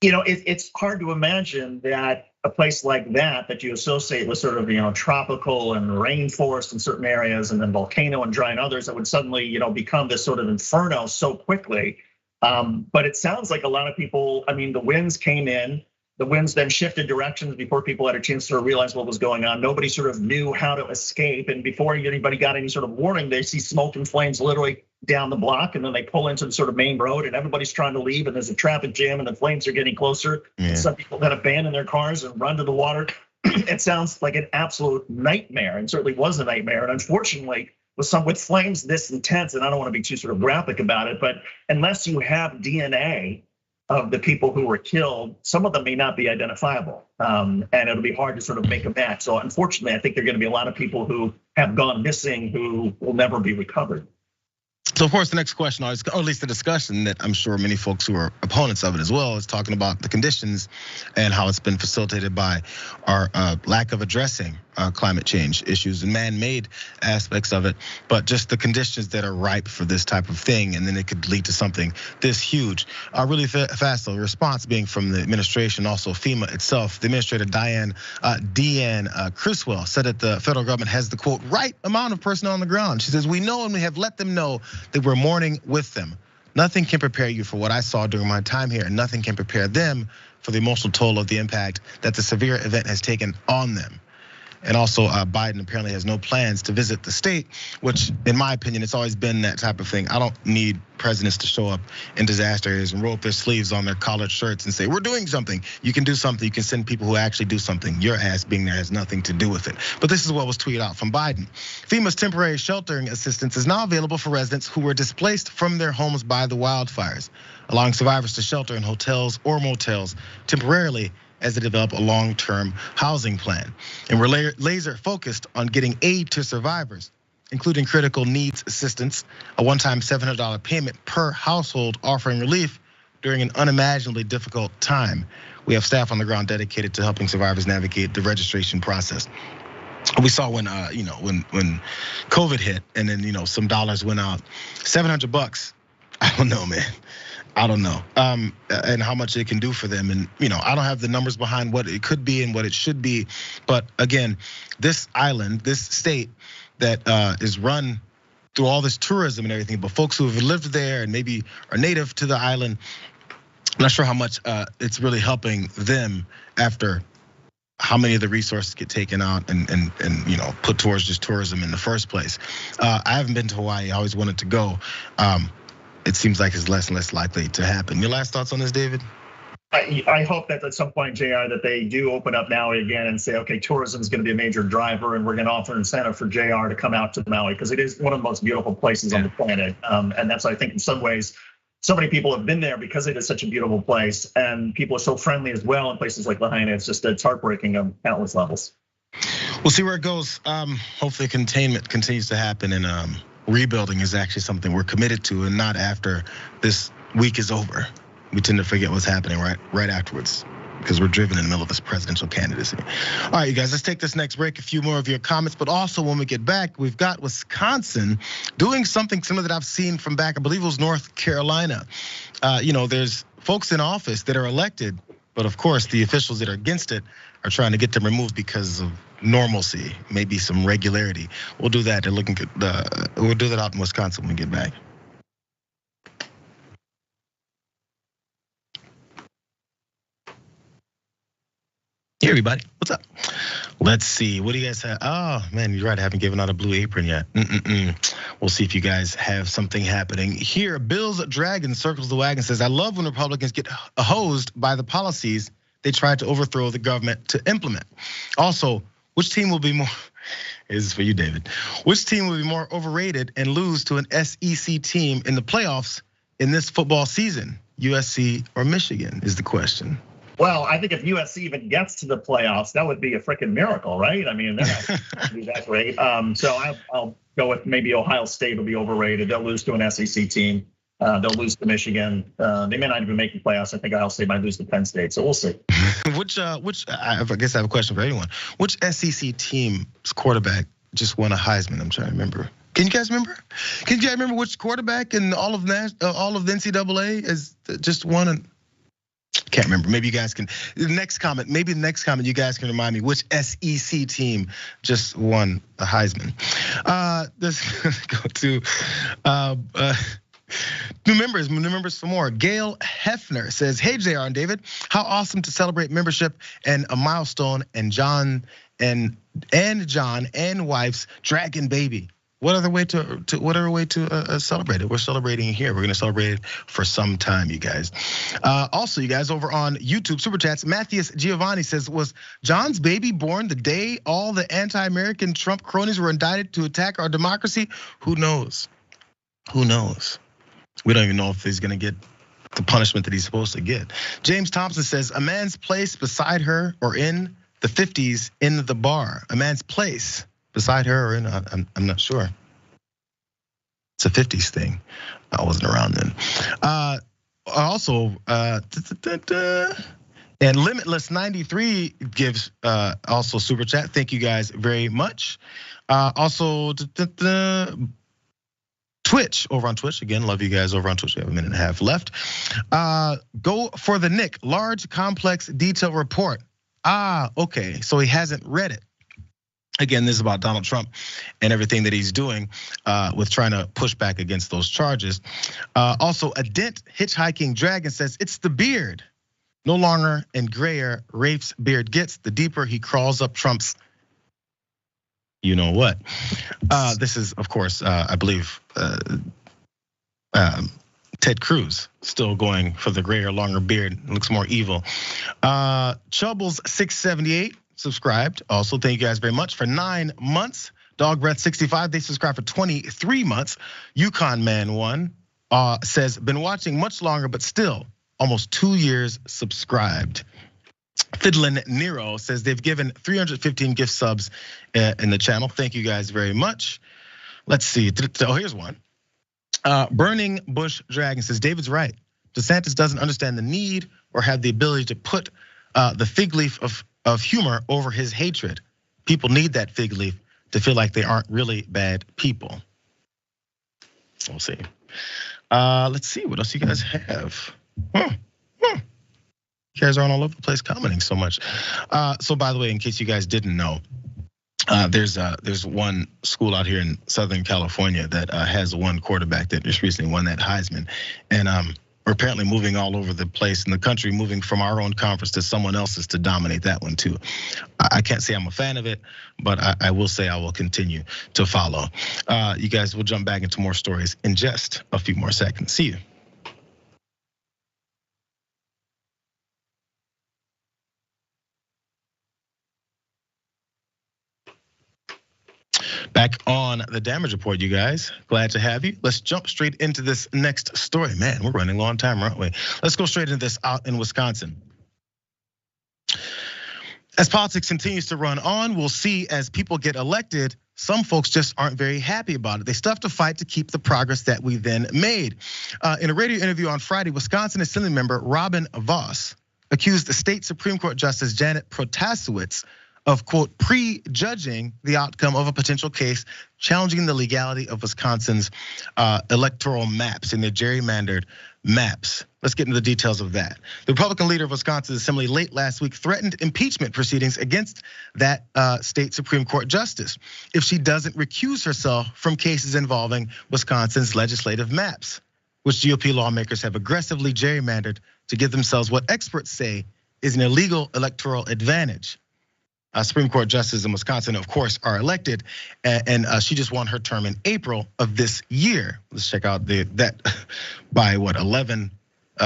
It's hard to imagine that a place like that you associate with sort of tropical and rainforest in certain areas and then volcano and dry in others, that would suddenly become this sort of inferno so quickly. But it sounds like a lot of people, the winds came in. The winds then shifted directions before people had a chance to realize what was going on. Nobody sort of knew how to escape. And before anybody got any sort of warning, they see smoke and flames literally down the block. And then they pull into the sort of main road and everybody's trying to leave. And there's a traffic jam and the flames are getting closer. Yeah. And some people then abandon their cars and run to the water. It sounds like an absolute nightmare, and certainly was a nightmare. And unfortunately, with flames this intense, and I don't want to be too sort of graphic about it, but unless you have DNA of the people who were killed, some of them may not be identifiable, and it'll be hard to sort of make a match. So unfortunately, I think there are going to be a lot of people who have gone missing who will never be recovered. So of course, the next question, or at least the discussion that I'm sure many folks who are opponents of it as well, is talking about the conditions and how it's been facilitated by our lack of addressing climate change issues and man-made aspects of it, but just the conditions that are ripe for this type of thing, and then it could lead to something this huge. Really fast, though, response being from the administration, also FEMA itself. The administrator Deanne Criswell said that the federal government has the quote right amount of personnel on the ground. She says, "We know and we have let them know that we're mourning with them. Nothing can prepare you for what I saw during my time here, and nothing can prepare them for the emotional toll of the impact that the severe event has taken on them." And also, Biden apparently has no plans to visit the state, which in my opinion, it's always been that type of thing. I don't need presidents to show up in disaster areas and roll up their sleeves on their collared shirts and say, we're doing something. You can do something, you can send people who actually do something. Your ass being there has nothing to do with it. But this is what was tweeted out from Biden. FEMA's temporary sheltering assistance is now available for residents who were displaced from their homes by the wildfires, allowing survivors to shelter in hotels or motels temporarily as they develop a long-term housing plan. And we're laser focused on getting aid to survivors, including critical needs assistance, a one-time $700 payment per household, offering relief during an unimaginably difficult time. We have staff on the ground dedicated to helping survivors navigate the registration process. We saw when when COVID hit and then some dollars went out, $700. I don't know, man. I don't know, and how much it can do for them. And I don't have the numbers behind what it could be and what it should be. But again, this island, this state that is run through all this tourism and everything, but folks who have lived there and maybe are native to the island, I'm not sure how much it's really helping them after how many of the resources get taken out and put towards just tourism in the first place. I haven't been to Hawaii. I always wanted to go. It seems like it's less and less likely to happen. Your last thoughts on this, David? I hope that at some point, JR, that they do open up Maui again and say, okay, tourism is going to be a major driver, and we're going to offer incentive for JR to come out to Maui because it is one of the most beautiful places on the planet. And that's, I think, in some ways, so many people have been there because it is such a beautiful place, and people are so friendly as well in places like Lahaina. It's heartbreaking on countless levels. We'll see where it goes. Hopefully, containment continues to happen, and rebuilding is actually something we're committed to, and not after this week is over. We tend to forget what's happening right afterwards because we're driven in the middle of this presidential candidacy. All right, you guys, let's take this next break. A few more of your comments, but also when we get back, we've got Wisconsin doing something similar that I've seen from back, I believe it was North Carolina. There's folks in office that are elected, but of course the officials that are against it are trying to get them removed because of normalcy, maybe some regularity. We'll do that. We'll do that out in Wisconsin when we get back. Hey everybody, what's up? Let's see, what do you guys have? Oh man, you're right, I haven't given out a blue apron yet. We'll see if you guys have something happening here. Bill's Dragon circles the wagon, says, I love when Republicans get hosed by the policies they tried to overthrow the government to implement. Also, which team will be more, this is for you, David. Which team will be more overrated and lose to an SEC team in the playoffs in this football season? USC or Michigan is the question. Well, I think if USC even gets to the playoffs, that would be a freaking miracle, right? I mean, that would be that great. So I'll go with maybe Ohio State will be overrated. They'll lose to an SEC team. They'll lose to Michigan. They may not even make the playoffs. I think Ohio State might lose to Penn State. So we'll see. Which I guess I have a question for anyone. Which SEC team's quarterback just won a Heisman? I'm trying to remember. Can you guys remember? Can you guys remember which quarterback in all of the NCAA has just won? Can't remember. Maybe you guys can. Maybe the next comment, you guys can remind me which SEC team just won the Heisman. Let's go to new members for more. Gail Hefner says, "Hey JR and David, how awesome to celebrate membership and a milestone and John and wife's dragon baby. What other way to celebrate it? We're celebrating here. We're gonna celebrate it for some time, you guys. Also, you guys over on YouTube Super Chats, Matthias Giovanni says, was John's baby born the day all the anti-American Trump cronies were indicted to attack our democracy? Who knows? Who knows? We don't even know if he's gonna get the punishment that he's supposed to get. James Thompson says, a man's place beside her or in the 50s in the bar. A man's place beside her or in, I'm not sure. It's a 50s thing. I wasn't around then. Also, and Limitless 93 gives also super chat. Thank you guys very much. Also, Twitch, over on Twitch. Again, love you guys over on Twitch. We have a minute and a half left. Go for the Nick, large, complex, detailed report. Okay, so he hasn't read it. Again, this is about Donald Trump and everything that he's doing with trying to push back against those charges. Also, a dent hitchhiking dragon says, it's the beard. No longer and grayer Rafe's beard gets, the deeper he crawls up Trump's you know what. This is, of course, I believe, Ted Cruz still going for the grayer, longer beard, looks more evil. Chubbles 678 subscribed. Also, thank you guys very much for 9 months. Dog Breath 65, they subscribed for 23 months. Yukon Man 1 says, been watching much longer, but still almost 2 years subscribed. Fiddlin' Nero says they've given 315 gift subs in the channel. Thank you guys very much. Let's see. Oh, here's one. Burning Bush Dragon says David's right. DeSantis doesn't understand the need or have the ability to put the fig leaf of humor over his hatred. People need that fig leaf to feel like they aren't really bad people. We'll see. Let's see what else you guys have. You guys aren't all over the place commenting so much. So by the way, in case you guys didn't know, There's one school out here in Southern California that has one quarterback that just recently won that Heisman, and we're apparently moving all over the place in the country, moving from our own conference to someone else's to dominate that one too. I can't say I'm a fan of it, but I will say I will continue to follow. You guys will jump back into more stories in just a few more seconds. See you. Back on the damage report, you guys. Glad to have you. Let's jump straight into this next story. Man, we're running low on time, aren't we? Let's go straight into this out in Wisconsin. As politics continues to run on, we'll see as people get elected, some folks just aren't very happy about it. They still have to fight to keep the progress that we then made. In a radio interview on Friday, Wisconsin Assembly member Robin Voss accused the state Supreme Court Justice Janet Protasewicz of, quote, prejudging the outcome of a potential case challenging the legality of Wisconsin's electoral maps and their gerrymandered maps. Let's get into the details of that. The Republican leader of Wisconsin's Assembly late last week threatened impeachment proceedings against that state Supreme Court justice if she doesn't recuse herself from cases involving Wisconsin's legislative maps, which GOP lawmakers have aggressively gerrymandered to give themselves what experts say is an illegal electoral advantage. Supreme Court justices in Wisconsin, of course, are elected, and she just won her term in April of this year. Let's check out that by what 11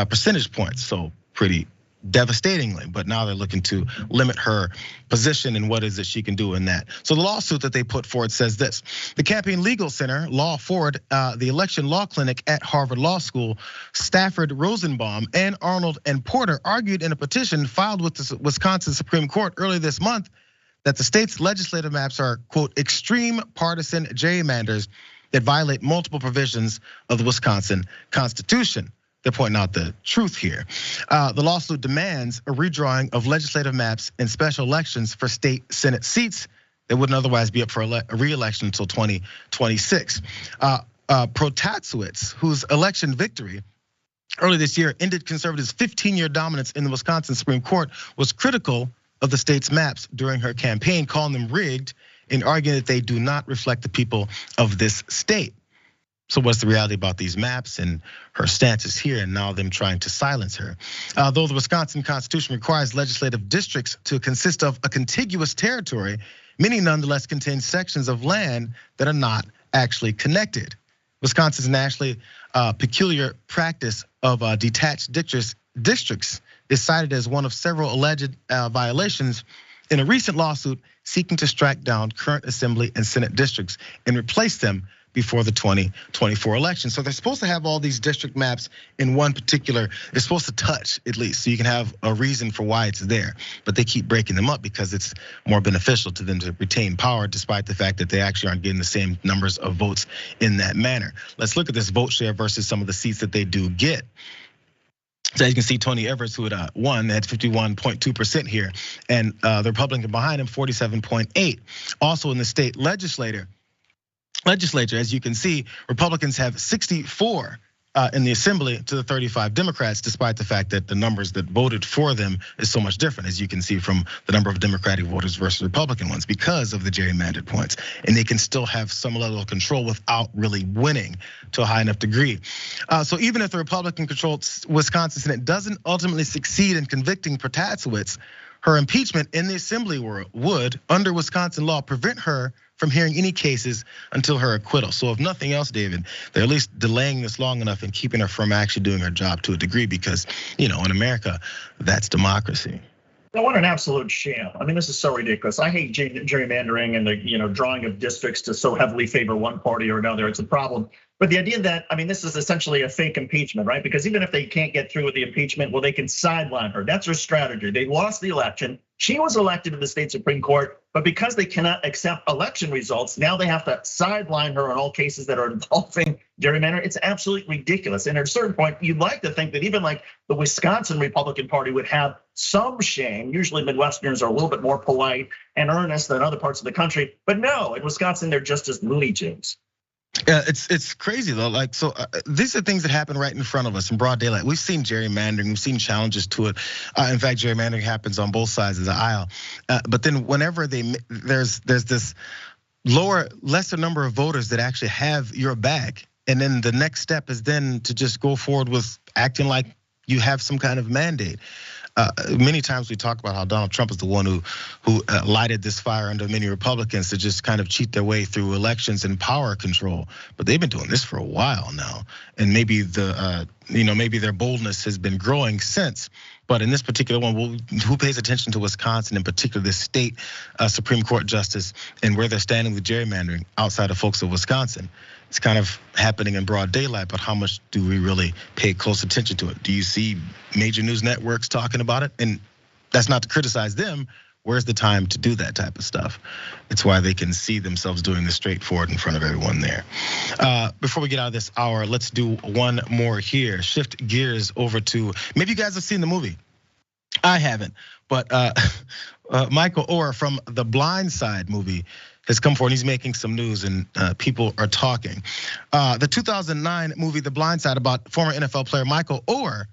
percentage points, so pretty devastatingly. But now they're looking to limit her position and what is it she can do in that. So the lawsuit that they put forward says this: the Campaign Legal Center, Law Forward, the Election Law Clinic at Harvard Law School, Stafford Rosenbaum, and Arnold and Porter argued in a petition filed with the Wisconsin Supreme Court earlier this month that the state's legislative maps are, quote, extreme partisan gerrymanders that violate multiple provisions of the Wisconsin Constitution. They're pointing out the truth here. The lawsuit demands a redrawing of legislative maps in special elections for state Senate seats that wouldn't otherwise be up for a re-election until 2026. Protasewicz, whose election victory early this year ended conservatives' 15-year dominance in the Wisconsin Supreme Court, was critical of the state's maps during her campaign, calling them rigged and arguing that they do not reflect the people of this state. So what's the reality about these maps and her stances here and now them trying to silence her? Though the Wisconsin Constitution requires legislative districts to consist of a contiguous territory, many nonetheless contain sections of land that are not actually connected. Wisconsin's nationally peculiar practice of detached districts is cited as one of several alleged violations in a recent lawsuit seeking to strike down current Assembly and Senate districts and replace them before the 2024 election. So they're supposed to have all these district maps in one particular, it's supposed to touch at least, so you can have a reason for why it's there. But they keep breaking them up because it's more beneficial to them to retain power, despite the fact that they actually aren't getting the same numbers of votes in that manner. Let's look at this vote share versus some of the seats that they do get. So as you can see, Tony Evers, who had won, had 51.2% here, and the Republican behind him, 47.8%. Also in the state legislature, as you can see, Republicans have 64 in the Assembly to the 35 Democrats, despite the fact that the numbers that voted for them is so much different, as you can see from the number of Democratic voters versus Republican ones, because of the gerrymandered points. And they can still have some level of control without really winning to a high enough degree. So even if the Republican-controlled Wisconsin Senate doesn't ultimately succeed in convicting Protasewicz, her impeachment in the Assembly would, under Wisconsin law, prevent her from hearing any cases until her acquittal. So if nothing else, David, they're at least delaying this long enough and keeping her from actually doing her job to a degree, because in America, that's democracy. What an absolute sham. I mean, this is so ridiculous. I hate gerrymandering and the drawing of districts to so heavily favor one party or another. It's a problem. But the idea that, I mean, this is essentially a fake impeachment, right? Because even if they can't get through with the impeachment, well, they can sideline her. That's her strategy. They lost the election. She was elected to the state Supreme Court, but because they cannot accept election results, now they have to sideline her on all cases that are involving gerrymander. It's absolutely ridiculous. And at a certain point, you'd like to think that even like the Wisconsin Republican Party would have some shame. Usually Midwesterners are a little bit more polite and earnest than other parts of the country. But no, in Wisconsin, they're just as Looney Tunes. Yeah, it's crazy though. Like, so these are things that happen right in front of us in broad daylight. We've seen gerrymandering, we've seen challenges to it. In fact, gerrymandering happens on both sides of the aisle. But then whenever there's this lesser number of voters that actually have your back, and then the next step is then to just go forward with acting like you have some kind of mandate. Many times we talk about how Donald Trump is the one who lighted this fire under many Republicans to just kind of cheat their way through elections and power control. But they've been doing this for a while now, and maybe maybe their boldness has been growing since. But in this particular one, who pays attention to Wisconsin, in particular, this state Supreme Court justice, and where they're standing with gerrymandering outside of folks of Wisconsin? It's kind of happening in broad daylight, but how much do we really pay close attention to it? Do you see major news networks talking about it? And that's not to criticize them. Where's the time to do that type of stuff? It's why they can see themselves doing this straightforward in front of everyone there. Before we get out of this hour, let's do one more here. Shift gears over to, maybe you guys have seen the movie. I haven't, but Michael Oher from the Blind Side movie has come forward. He's making some news, and people are talking. The 2009 movie, The Blind Side, about former NFL player Michael Oher,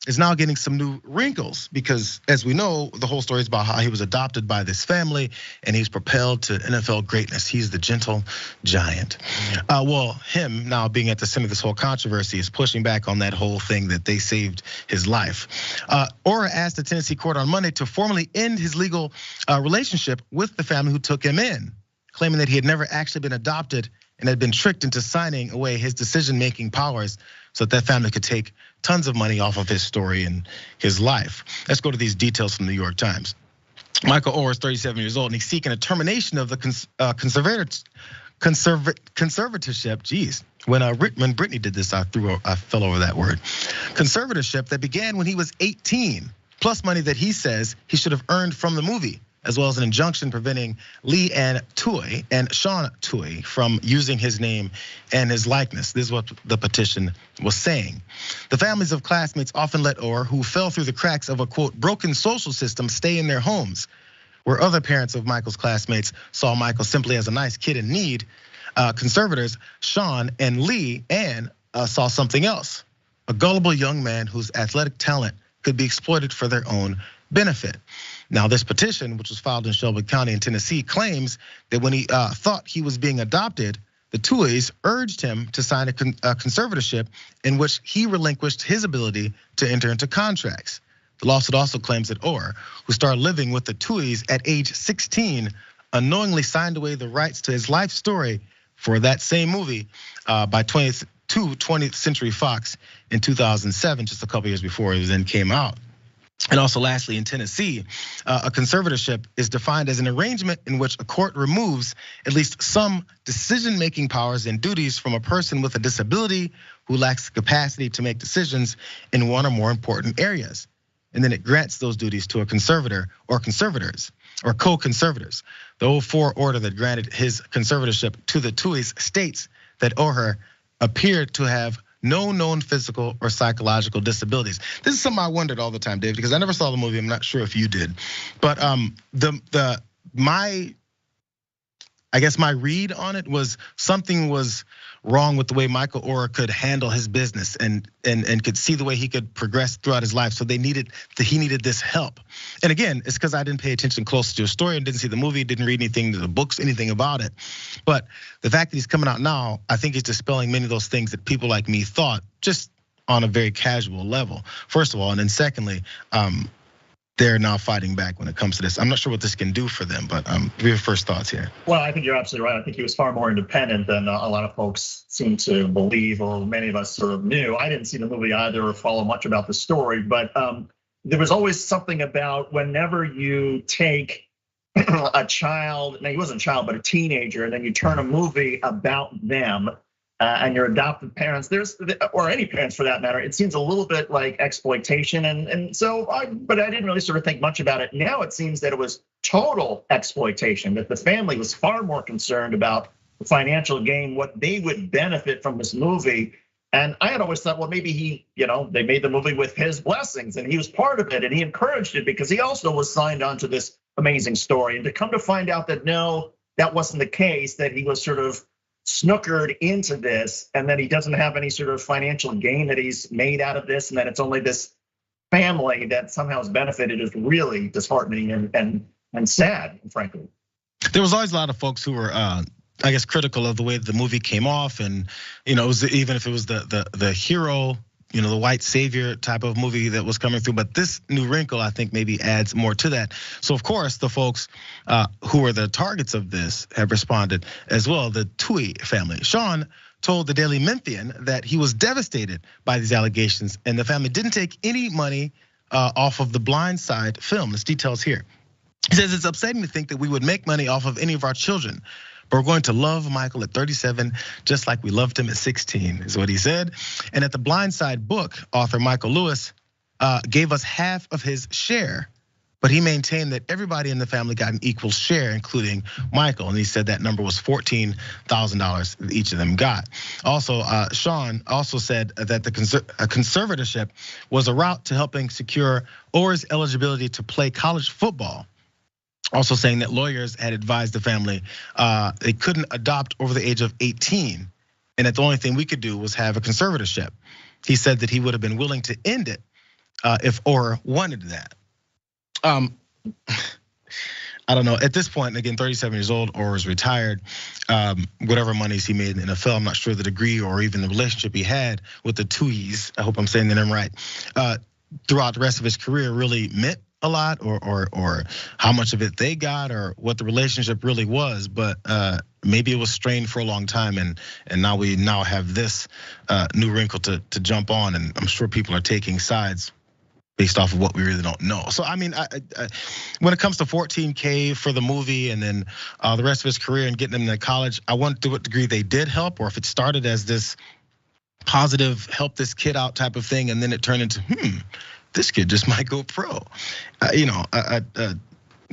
is now getting some new wrinkles because, as we know, the whole story is about how he was adopted by this family and he's propelled to NFL greatness. He's the gentle giant. Well, him now being at the center of this whole controversy is pushing back on that whole thing that they saved his life. Oher asked the Tennessee court on Monday to formally end his legal relationship with the family who took him in, claiming that he had never actually been adopted and had been tricked into signing away his decision-making powers so that family could take tons of money off of his story and his life. Let's go to these details from the New York Times. Michael Oher is 37 years old, and he's seeking a termination of the conservatorship. Geez, when Brittany did this, I fell over that word. Conservatorship that began when he was 18, plus money that he says he should have earned from the movie, as well as an injunction preventing Lee Ann Toy and Sean Toy from using his name and his likeness. This is what the petition was saying. The families of classmates often let Oher, who fell through the cracks of a quote broken social system, stay in their homes, where other parents of Michael's classmates saw Michael simply as a nice kid in need. Conservators Sean and Lee Ann saw something else, a gullible young man whose athletic talent could be exploited for their own benefit. Now, this petition, which was filed in Shelby County in Tennessee, claims that when he thought he was being adopted, the Tuohys urged him to sign a conservatorship in which he relinquished his ability to enter into contracts. The lawsuit also claims that Oher, who started living with the Tuohys at age 16, unknowingly signed away the rights to his life story for that same movie by 20th Century Fox in 2007, just a couple years before it then came out. And also lastly, in Tennessee, a conservatorship is defined as an arrangement in which a court removes at least some decision-making powers and duties from a person with a disability who lacks the capacity to make decisions in one or more important areas. And then it grants those duties to a conservator or conservators or co-conspirators. The 04 order that granted his conservatorship to the Tuohys states that Oher appeared to have no known physical or psychological disabilities. This is something I wondered all the time, David, because I never saw the movie. I'm not sure if you did, but my read on it was something was wrong with the way Michael Oher could handle his business and could see the way he could progress throughout his life. So he needed this help. And again, it's because I didn't pay attention close to the story and didn't see the movie, didn't read anything to the books, anything about it. But the fact that he's coming out now, I think he's dispelling many of those things that people like me thought, just on a very casual level, first of all. And then secondly, they're now fighting back when it comes to this. I'm not sure what this can do for them, but your first thoughts here. Well, I think you're absolutely right. I think he was far more independent than a lot of folks seem to believe, or many of us sort of knew. I didn't see the movie either or follow much about the story, but there was always something about whenever you take a child, now he wasn't a child, but a teenager, and then you turn a movie about them, and your adopted parents, or any parents for that matter, it seems a little bit like exploitation. But I didn't really sort of think much about it. Now it seems that it was total exploitation, that the family was far more concerned about the financial gain, what they would benefit from this movie. And I had always thought, well, maybe they made the movie with his blessings and he was part of it and he encouraged it because he also was signed on to this amazing story. And to come to find out that no, that wasn't the case, that he was sort of snookered into this, and then he doesn't have any sort of financial gain that he's made out of this, and that it's only this family that somehow has benefited, is really disheartening and sad, frankly. There was always a lot of folks who were, I guess, critical of the way the movie came off, and it was, even if it was the hero, the white savior type of movie that was coming through. But this new wrinkle, I think, maybe adds more to that. So of course, the folks who are the targets of this have responded as well. The Tui family. Sean told the Daily Memphian that he was devastated by these allegations, and the family didn't take any money off of the Blind Side film. This details here. He says it's upsetting to think that we would make money off of any of our children, but we're going to love Michael at 37 just like we loved him at 16, is what he said. And at the Blind Side book, author Michael Lewis gave us half of his share, but he maintained that everybody in the family got an equal share, including Michael. And he said that number was $14,000 that each of them got. Also, Sean also said that the conservatorship was a route to helping secure Oher's eligibility to play college football. Also saying that lawyers had advised the family they couldn't adopt over the age of 18, and that the only thing we could do was have a conservatorship. He said that he would have been willing to end it if Oher wanted that. I don't know. At this point, again, 37 years old, Oher is retired. Whatever monies he made in the NFL, I'm not sure the degree or even the relationship he had with the Tuis, I hope I'm saying the name right, throughout the rest of his career really meant a lot, or how much of it they got, or what the relationship really was. But maybe it was strained for a long time, and now we have this new wrinkle to jump on, and I'm sure people are taking sides based off of what we really don't know. So I mean, when it comes to $14K for the movie, and then the rest of his career and getting him to college, I wonder to what degree they did help, or if it started as this positive help this kid out type of thing, and then it turned into this kid just might go pro.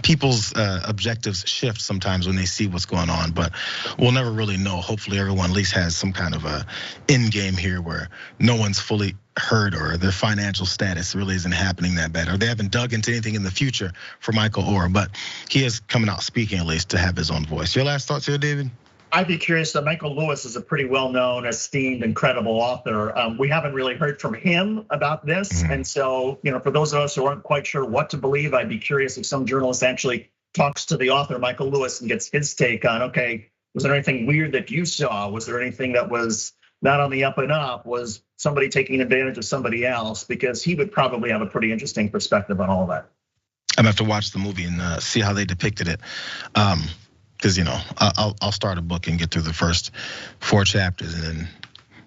People's objectives shift sometimes when they see what's going on, but we'll never really know. Hopefully everyone at least has some kind of a end game here where no one's fully hurt, or their financial status really isn't happening that bad, or they haven't dug into anything in the future for Michael Oher. But he is coming out speaking, at least, to have his own voice. Your last thoughts here, David? I'd be curious. That Michael Lewis is a pretty well-known, esteemed, incredible author. We haven't really heard from him about this, and so for those of us who aren't quite sure what to believe, I'd be curious if some journalist actually talks to the author, Michael Lewis, and gets his take on, okay, was there anything weird that you saw? Was there anything that was not on the up and up? Was somebody taking advantage of somebody else? Because he would probably have a pretty interesting perspective on all that. I'm gonna have to watch the movie and see how they depicted it. Because I'll start a book and get through the first 4 chapters, and then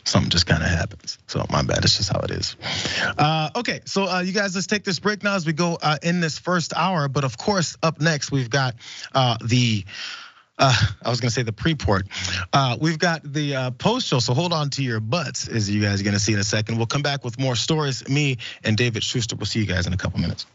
something just kind of happens. So my bad, it's just how it is. Okay, so you guys, let's take this break now as we go in this first hour. But of course, up next we've got the pre-port. We've got the post show, so hold on to your butts, as you guys are gonna see in a second. We'll come back with more stories. Me and David Shuster will see you guys in a couple minutes.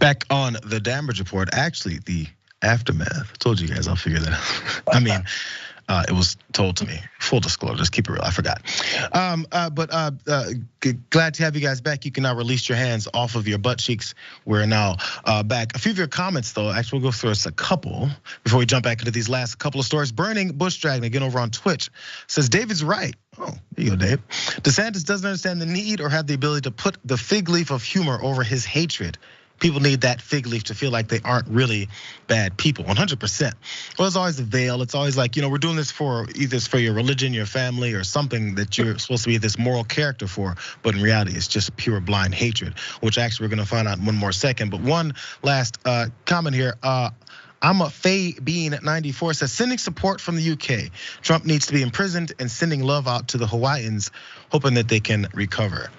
Back on the damage report, actually the aftermath. I told you guys I'll figure that out. I mean, it was told to me. Full disclosure, just keep it real. I forgot. Glad to have you guys back. You can now release your hands off of your butt cheeks. We're now back. A few of your comments, though. Actually, we'll go through us a couple before we jump back into these last couple of stories. Burning Bush Dragon, again over on Twitch, says David's right. Oh, there you go, Dave. DeSantis doesn't understand the need or have the ability to put the fig leaf of humor over his hatred. People need that fig leaf to feel like they aren't really bad people, 100%. Well, it's always a veil. It's always like, we're doing this for either for your religion, your family, or something that you're supposed to be this moral character for. But in reality, it's just pure blind hatred, which actually we're gonna find out in one more second. But one last comment here. I'm a Faye Bean at 94 says, sending support from the UK. Trump needs to be imprisoned and sending love out to the Hawaiians, hoping that they can recover.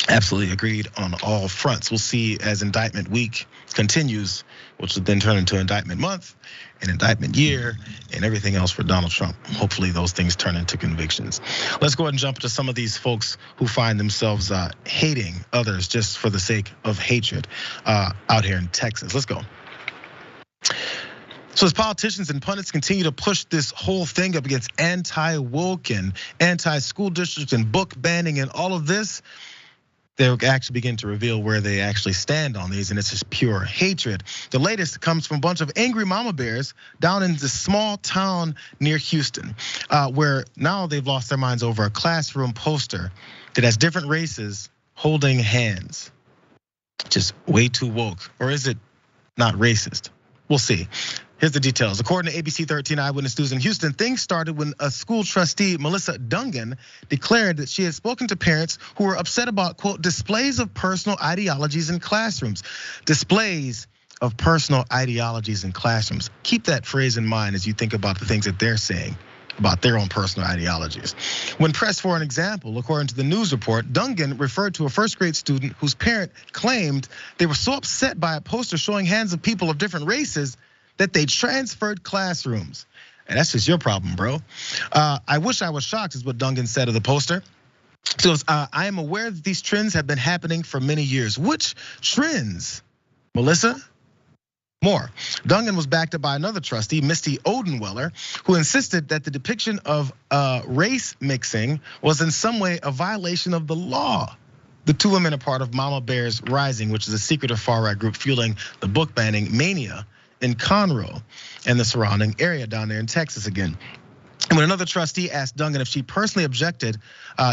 Absolutely agreed on all fronts. We'll see as indictment week continues, which will then turn into indictment month and indictment year and everything else for Donald Trump. Hopefully those things turn into convictions. Let's go ahead and jump into some of these folks who find themselves hating others just for the sake of hatred out here in Texas. Let's go. So as politicians and pundits continue to push this whole thing up against anti-woke and anti-school districts and book banning and all of this, they'll actually begin to reveal where they actually stand on these, and it's just pure hatred. The latest comes from a bunch of angry mama bears down in this small town near Houston, where now they've lost their minds over a classroom poster that has different races holding hands. Just way too woke, or is it not racist? We'll see. Here's the details. According to ABC 13 Eyewitness News in Houston, things started when a school trustee, Melissa Dungan, declared that she had spoken to parents who were upset about, quote, displays of personal ideologies in classrooms. Displays of personal ideologies in classrooms. Keep that phrase in mind as you think about the things that they're saying about their own personal ideologies. When pressed for an example, according to the news report, Dungan referred to a first grade student whose parent claimed they were so upset by a poster showing hands of people of different races that they transferred classrooms. And that's just your problem, bro. I wish I was shocked is what Dungan said of the poster. So I am aware that these trends have been happening for many years. Which trends, Melissa? More. Dungan was backed up by another trustee, Misty Odenweller, who insisted that the depiction of race mixing was in some way a violation of the law. The two women are part of Mama Bears Rising, which is a secretive far-right group fueling the book banning mania in Conroe and the surrounding area down there in Texas again. And when another trustee asked Dungan if she personally objected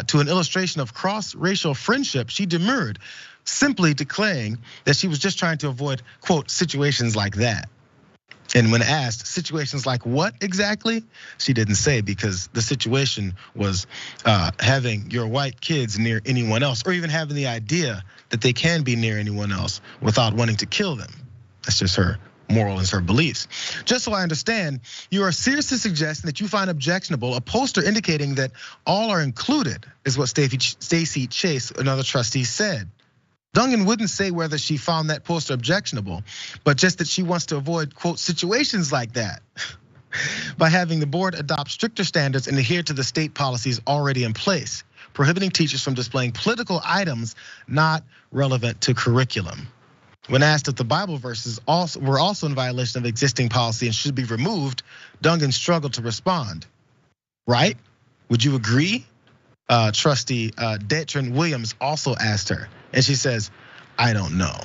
to an illustration of cross-racial friendship, she demurred, simply declaring that she was just trying to avoid, quote, situations like that. And when asked, situations like what exactly? She didn't say, because the situation was having your white kids near anyone else, or even having the idea that they can be near anyone else without wanting to kill them. That's just her moral is her beliefs. Just so I understand, you are seriously suggesting that you find objectionable a poster indicating that all are included, is what Stacey Chase, another trustee, said. Dungan wouldn't say whether she found that poster objectionable, but just that she wants to avoid, quote, situations like that by having the board adopt stricter standards and adhere to the state policies already in place, prohibiting teachers from displaying political items not relevant to curriculum. When asked if the Bible verses were also in violation of existing policy and should be removed, Dungan struggled to respond. Right? Would you agree? Trustee Detrin Williams also asked her, and she says, I don't know.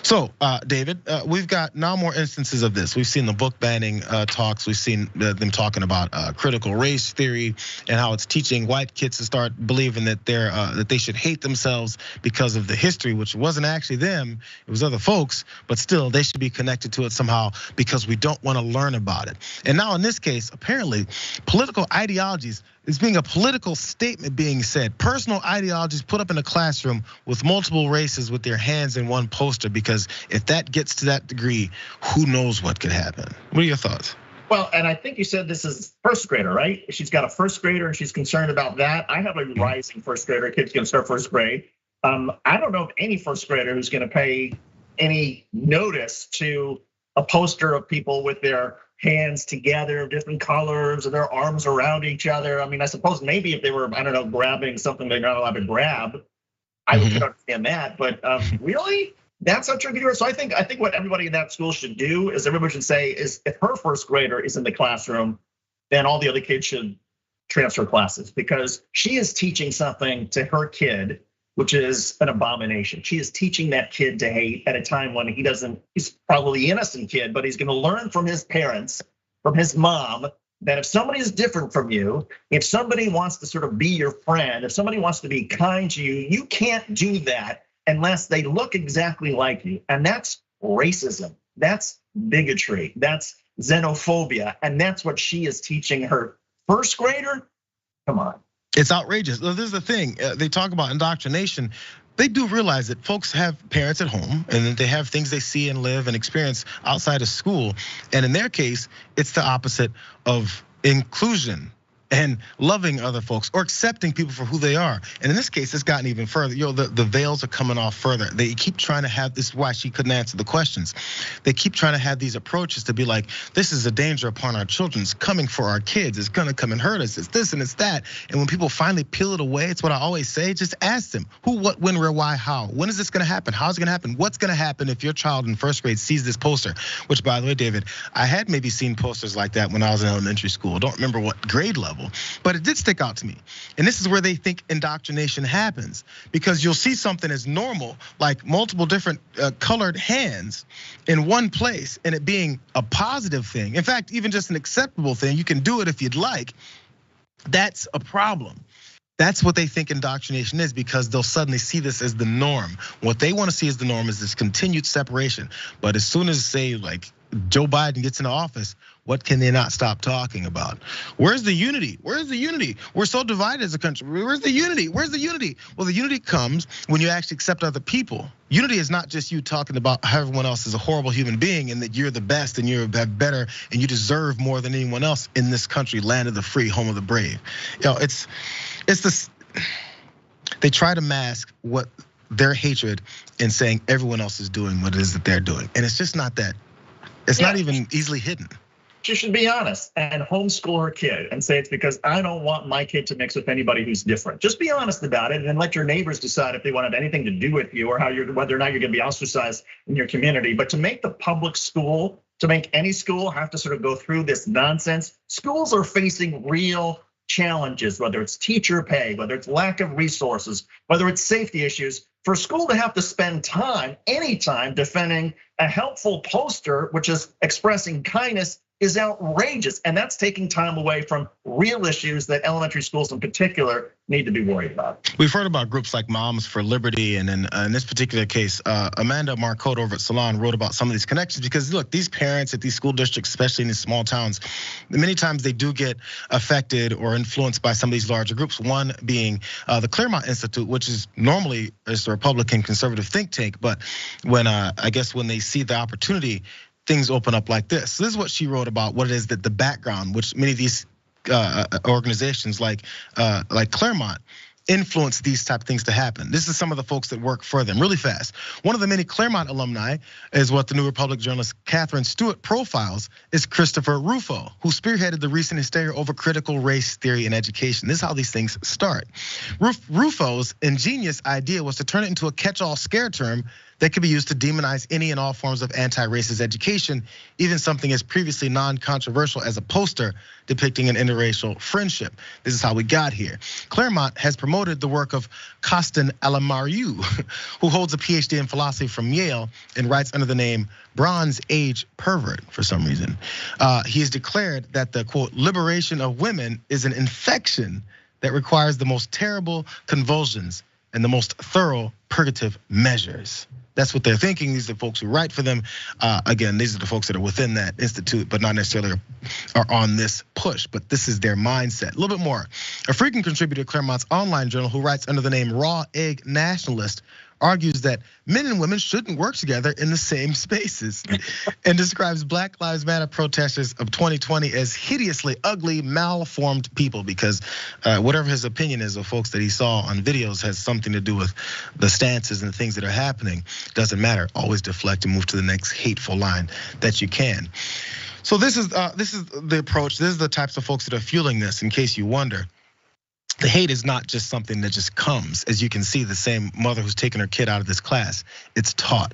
So, David, we've got now more instances of this. We've seen the book banning talks. We've seen them talking about critical race theory and how it's teaching white kids to start believing that that they should hate themselves because of the history, which wasn't actually them, it was other folks, but still they should be connected to it somehow because we don't want to learn about it. And now in this case, apparently, political ideologies is being a political statement being said. Personal ideologies put up in a classroom with multiple races with their hands in one poster, because if that gets to that degree, who knows what could happen? What are your thoughts? Well, and I think you said this is first grader, right? She's got a first grader and she's concerned about that. I have a rising first grader, kid's gonna start first grade. I don't know of any first grader who's gonna pay any notice to a poster of people with their hands together of different colors and their arms around each other. I mean, I suppose maybe if they were, I don't know, grabbing something they're not allowed to grab, I could understand that, but really, that's how tricky it is. So I think what everybody in that school should do is everybody should say is if her first grader is in the classroom, then all the other kids should transfer classes because she is teaching something to her kid, which is an abomination. She is teaching that kid to hate at a time when he's probably an innocent kid, but he's gonna learn from his parents, from his mom, that if somebody is different from you, if somebody wants to sort of be your friend, if somebody wants to be kind to you, you can't do that unless they look exactly like you. And that's racism, that's bigotry, that's xenophobia. And that's what she is teaching her first grader. Come on. It's outrageous. This is the thing, they talk about indoctrination. They do realize that folks have parents at home and that they have things they see and live and experience outside of school. And in their case, it's the opposite of inclusion and loving other folks or accepting people for who they are. And in this case, it's gotten even further. The veils are coming off further. They keep trying to have this, why she couldn't answer the questions. They keep trying to have these approaches to be like, this is a danger upon our children. It's coming for our kids. It's gonna come and hurt us. It's this and it's that. And when people finally peel it away, it's what I always say, just ask them who, what, when, where, why, how. When is this gonna happen? How's it gonna happen? What's gonna happen if your child in first grade sees this poster? Which, by the way, David, I had maybe seen posters like that when I was in elementary school. Don't remember what grade level. But it did stick out to me. And this is where they think indoctrination happens, because you'll see something as normal, like multiple different colored hands in one place and it being a positive thing. In fact, even just an acceptable thing, you can do it if you'd like. That's a problem. That's what they think indoctrination is, because they'll suddenly see this as the norm. What they want to see as the norm is this continued separation. But as soon as, say, like Joe Biden gets into office, what can they not stop talking about? Where's the unity? Where's the unity? We're so divided as a country. Where's the unity? Where's the unity? Well, the unity comes when you actually accept other people. Unity is not just you talking about how everyone else is a horrible human being and that you're the best and you're better and you deserve more than anyone else in this country, land of the free, home of the brave. It's this. They try to mask what their hatred in saying everyone else is doing what it is that they're doing, and it's just not that. It's not even easily hidden. She should be honest and homeschool her kid and say it's because I don't want my kid to mix with anybody who's different. Just be honest about it and then let your neighbors decide if they want to have anything to do with you or whether or not you're going to be ostracized in your community. But to make the public school, to make any school have to sort of go through this nonsense, schools are facing real challenges, whether it's teacher pay, whether it's lack of resources, whether it's safety issues. For a school to have to spend time, any time, defending a helpful poster, which is expressing kindness, is outrageous. And that's taking time away from real issues that elementary schools in particular need to be worried about. We've heard about groups like Moms for Liberty, and in this particular case, Amanda Marcotte over at Salon wrote about some of these connections, because look, these parents at these school districts, especially in these small towns, many times they do get affected or influenced by some of these larger groups. One being the Claremont Institute, which is normally a Republican conservative think tank, but when I guess when they see the opportunity, things open up like this. So this is what she wrote about what it is that the background, which many of these organizations like Claremont influence these type of things to happen. This is some of the folks that work for them really fast. One of the many Claremont alumni is what the New Republic journalist Catherine Stewart profiles is Christopher Rufo, who spearheaded the recent hysteria over critical race theory in education. This is how these things start. Rufo's ingenious idea was to turn it into a catch-all scare term that could be used to demonize any and all forms of anti-racist education, even something as previously non-controversial as a poster depicting an interracial friendship. This is how we got here. Claremont has promoted the work of Costin Alamariu, who holds a PhD in philosophy from Yale and writes under the name Bronze Age Pervert for some reason. He has declared that the, quote, liberation of women is an infection that requires the most terrible convulsions and the most thorough purgative measures. That's what they're thinking. These are the folks who write for them. Again, these are the folks that are within that institute, but not necessarily are on this push, but this is their mindset. A little bit more. A frequent contributor to Claremont's online journal who writes under the name Raw Egg Nationalist argues that men and women shouldn't work together in the same spaces and describes Black Lives Matter protesters of 2020 as hideously ugly, malformed people, because whatever his opinion is of folks that he saw on videos has something to do with the stances and the things that are happening. Doesn't matter, always deflect and move to the next hateful line that you can. So this is the approach, this is the types of folks that are fueling this, in case you wonder. the hate is not just something that just comes. As you can see, the same mother who's taking her kid out of this class, it's taught.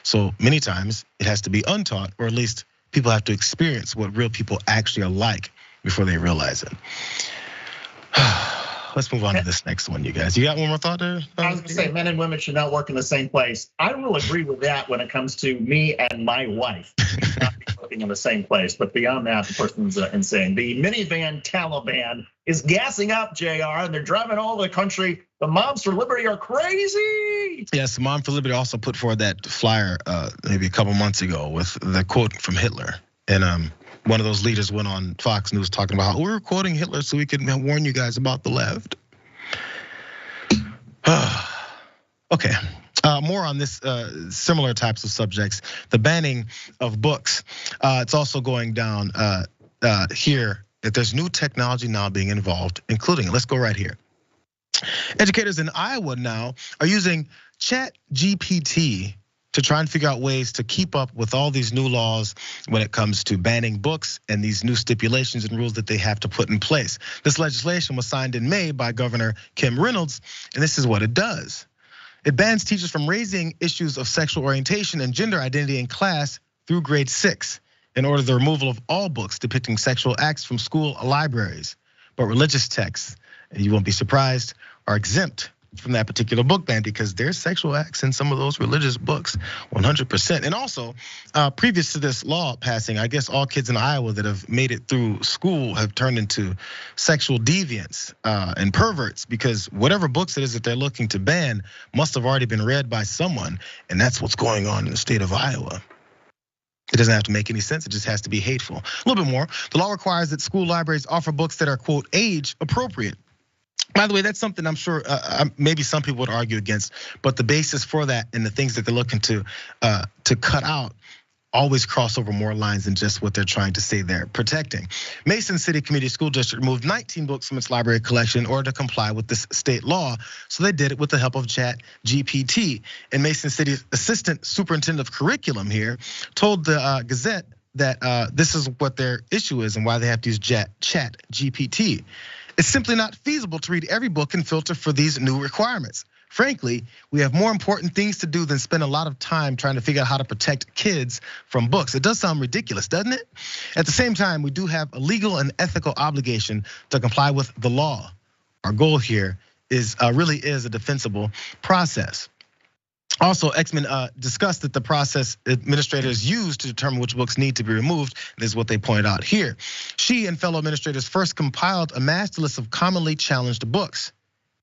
So many times it has to be untaught, or at least people have to experience what real people actually are like before they realize it. Let's move on to this next one, you guys. You got one more thought there? I was gonna say men and women should not work in the same place. I will agree with that when it comes to me and my wife not working in the same place. But beyond that, the person's insane. The minivan Taliban is gassing up, JR, and they're driving all over the country. The Moms for Liberty are crazy. Yes, Mom for Liberty also put forward that flyer maybe a couple months ago with the quote from Hitler. And one of those leaders went on Fox News talking about how we were quoting Hitler so we could warn you guys about the left. Okay, more on this similar types of subjects. The banning of books. It's also going down here that there's new technology now being involved, including, let's go right here. Educators in Iowa now are using ChatGPT to try and figure out ways to keep up with all these new laws when it comes to banning books and these new stipulations and rules that they have to put in place. This legislation was signed in May by Governor Kim Reynolds, and this is what it does. It bans teachers from raising issues of sexual orientation and gender identity in class through grade 6 in order the removal of all books depicting sexual acts from school libraries. But religious texts, and you won't be surprised, are exempt from that particular book ban because there's sexual acts in some of those religious books, 100%. And also, previous to this law passing, I guess all kids in Iowa that have made it through school have turned into sexual deviants and perverts, because whatever books it is that they're looking to ban must have already been read by someone, and that's what's going on in the state of Iowa. It doesn't have to make any sense, it just has to be hateful. A little bit more, the law requires that school libraries offer books that are, quote, age appropriate. By the way, that's something I'm sure maybe some people would argue against, but the basis for that and the things that they're looking to cut out always cross over more lines than just what they're trying to say they're protecting. Mason City Community School District removed 19 books from its library collection in order to comply with this state law. So they did it with the help of ChatGPT. And Mason City's assistant superintendent of curriculum here told the Gazette that this is what their issue is and why they have to use ChatGPT. It's simply not feasible to read every book and filter for these new requirements. Frankly, we have more important things to do than spend a lot of time trying to figure out how to protect kids from books. It does sound ridiculous, doesn't it? At the same time, we do have a legal and ethical obligation to comply with the law. Our goal here is really is a defensible process. Also, X-Men discussed that the process administrators use to determine which books need to be removed. This is what they pointed out here. She and fellow administrators first compiled a master list of commonly challenged books.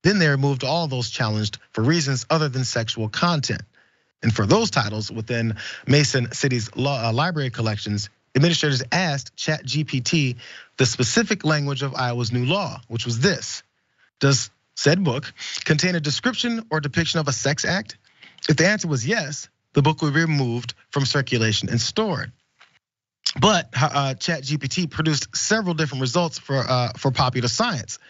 Then they removed all those challenged for reasons other than sexual content. And for those titles within Mason City's library collections, administrators asked ChatGPT the specific language of Iowa's new law, which was this: does said book contain a description or depiction of a sex act? If the answer was yes, the book would be removed from circulation and stored. But ChatGPT produced several different results for Popular Science,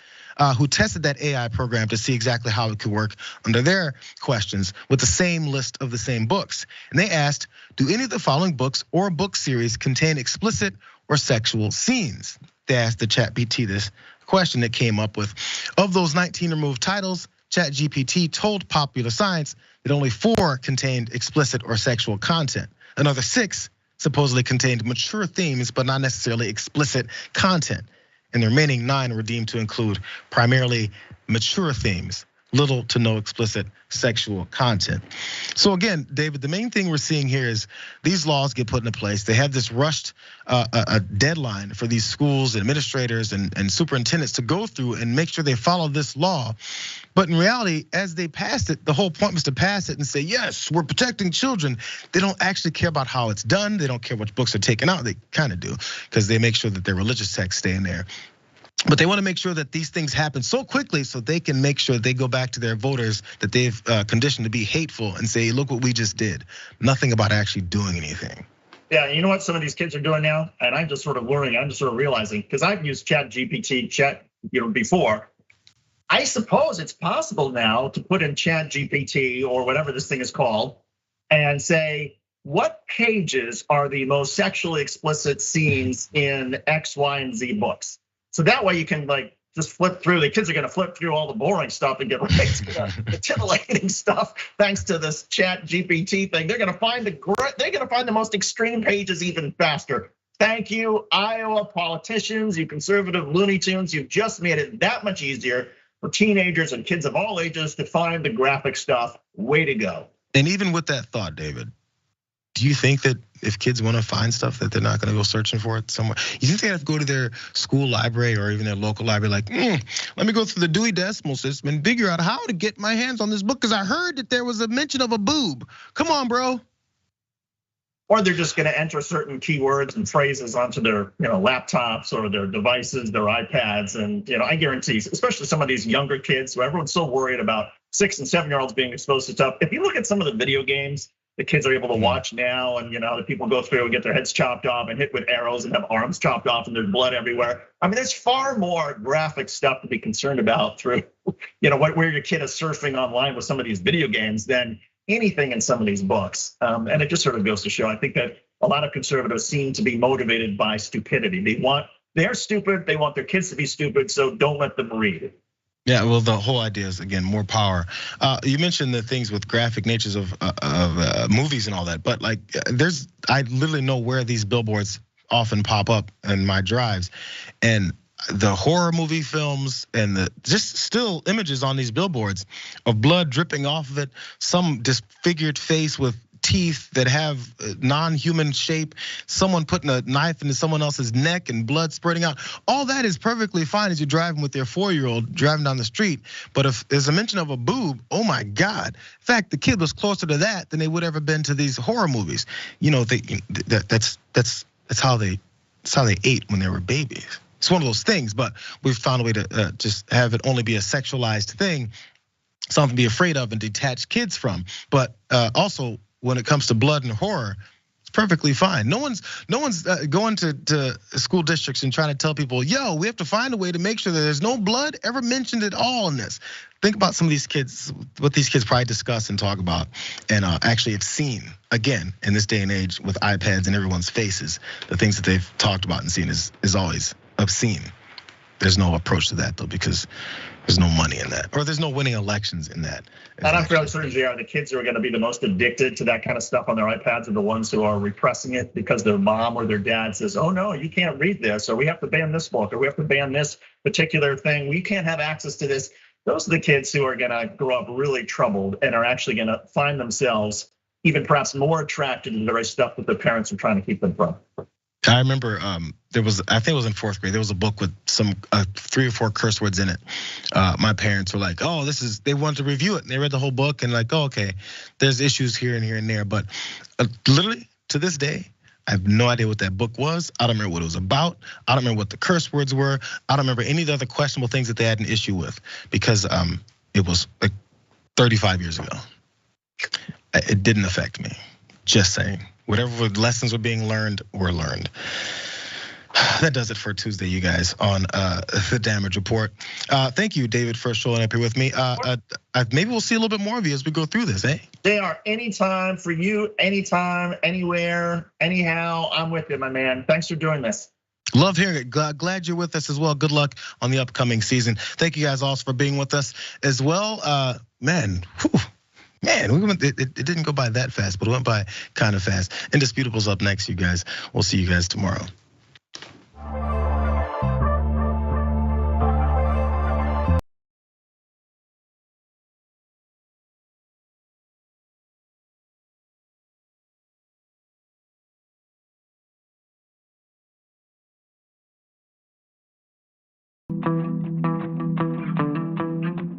who tested that AI program to see exactly how it could work under their questions with the same list of the same books. And they asked, do any of the following books or book series contain explicit or sexual scenes? They asked the ChatGPT this question that came up with. Of those 19 removed titles, ChatGPT told Popular Science that only 4 contained explicit or sexual content. Another 6 supposedly contained mature themes, but not necessarily explicit content. And the remaining 9 were deemed to include primarily mature themes, little to no explicit sexual content. So again, David, the main thing we're seeing here is these laws get put into place. They have this rushed a deadline for these schools, administrators, and superintendents to go through and make sure they follow this law. But in reality, as they passed it, the whole point was to pass it and say, yes, we're protecting children. They don't actually care about how it's done. They don't care which books are taken out. They kind of do, because they make sure that their religious texts stay in there. But they want to make sure that these things happen so quickly so they can make sure they go back to their voters that they've conditioned to be hateful and say, look what we just did. Nothing about actually doing anything. Yeah, you know what some of these kids are doing now? And I'm just sort of learning, I'm just sort of realizing, because I've used ChatGPT before. I suppose it's possible now to put in ChatGPT or whatever this thing is called and say, what pages are the most sexually explicit scenes in X, Y, and Z books? So that way you can like just flip through. The kids are going to flip through all the boring stuff and get right to the titillating stuff. Thanks to this ChatGPT thing, they're going to find the most extreme pages even faster. Thank you, Iowa politicians, you conservative Looney Tunes. You've just made it that much easier for teenagers and kids of all ages to find the graphic stuff. Way to go. And even with that thought, David, do you think that if kids want to find stuff that they're not going to go searching for it somewhere? You think they have to go to their school library or even their local library like, let me go through the Dewey Decimal System and figure out how to get my hands on this book because I heard that there was a mention of a boob. Come on, bro. Or they're just going to enter certain keywords and phrases onto their laptops or their devices, their iPads. And I guarantee, especially some of these younger kids, who everyone's so worried about 6 and 7-year-olds being exposed to stuff. If you look at some of the video games the kids are able to watch now, and the people go through and get their heads chopped off and hit with arrows and have arms chopped off and there's blood everywhere. I mean, there's far more graphic stuff to be concerned about through, where your kid is surfing online with some of these video games than anything in some of these books. And it just sort of goes to show, I think that a lot of conservatives seem to be motivated by stupidity. They're stupid, they want their kids to be stupid, so don't let them read. Yeah, well, the whole idea is, again, more power. You mentioned the things with graphic natures of movies and all that, but like, I literally know where these billboards often pop up in my drives, and the horror movie films and the just still images on these billboards of blood dripping off of it, some disfigured face with teeth that have non-human shape, someone putting a knife into someone else's neck and blood spreading out. All that is perfectly fine as you're driving with your 4-year-old driving down the street. But if there's a mention of a boob, oh my God. In fact, the kid was closer to that than they would ever been to these horror movies. That's how they ate when they were babies. It's one of those things, but we've found a way to just have it only be a sexualized thing, something to be afraid of and detach kids from. But also, when it comes to blood and horror, it's perfectly fine. No one's going to school districts and trying to tell people, yo, we have to find a way to make sure that there's no blood ever mentioned at all in this. Think about some of these kids, what these kids probably discuss and talk about, and actually have seen, again, in this day and age with iPads and everyone's faces, the things that they've talked about and seen is always obscene. There's no approach to that though, because there's no money in that, or there's no winning elections in that. And I'm fairly certain, Jayar, the kids who are going to be the most addicted to that kind of stuff on their iPads are the ones who are repressing it because their mom or their dad says, oh no, you can't read this, or we have to ban this book, or we have to ban this particular thing. We can't have access to this. Those are the kids who are going to grow up really troubled and are actually going to find themselves even perhaps more attracted to the very stuff that their parents are trying to keep them from. I remember I think it was in 4th grade. There was a book with some 3 or 4 curse words in it. My parents were like, oh, they wanted to review it. And they read the whole book and like, oh, okay, there's issues here and here and there. But literally to this day, I have no idea what that book was. I don't remember what it was about. I don't remember what the curse words were. I don't remember any of the other questionable things that they had an issue with, because it was like 35 years ago. It didn't affect me, just saying. Whatever lessons were being learned were learned. That does it for Tuesday, you guys, on the Damage Report. Thank you, David, for showing up here with me. Maybe we'll see a little bit more of you as we go through this, eh? They are anytime for you, anytime, anywhere, anyhow. I'm with you, my man. Thanks for doing this. Love hearing it. Glad you're with us as well. Good luck on the upcoming season. Thank you guys also for being with us as well. Man, it didn't go by that fast, but it went by kind of fast. Indisputable's up next, you guys. We'll see you guys tomorrow.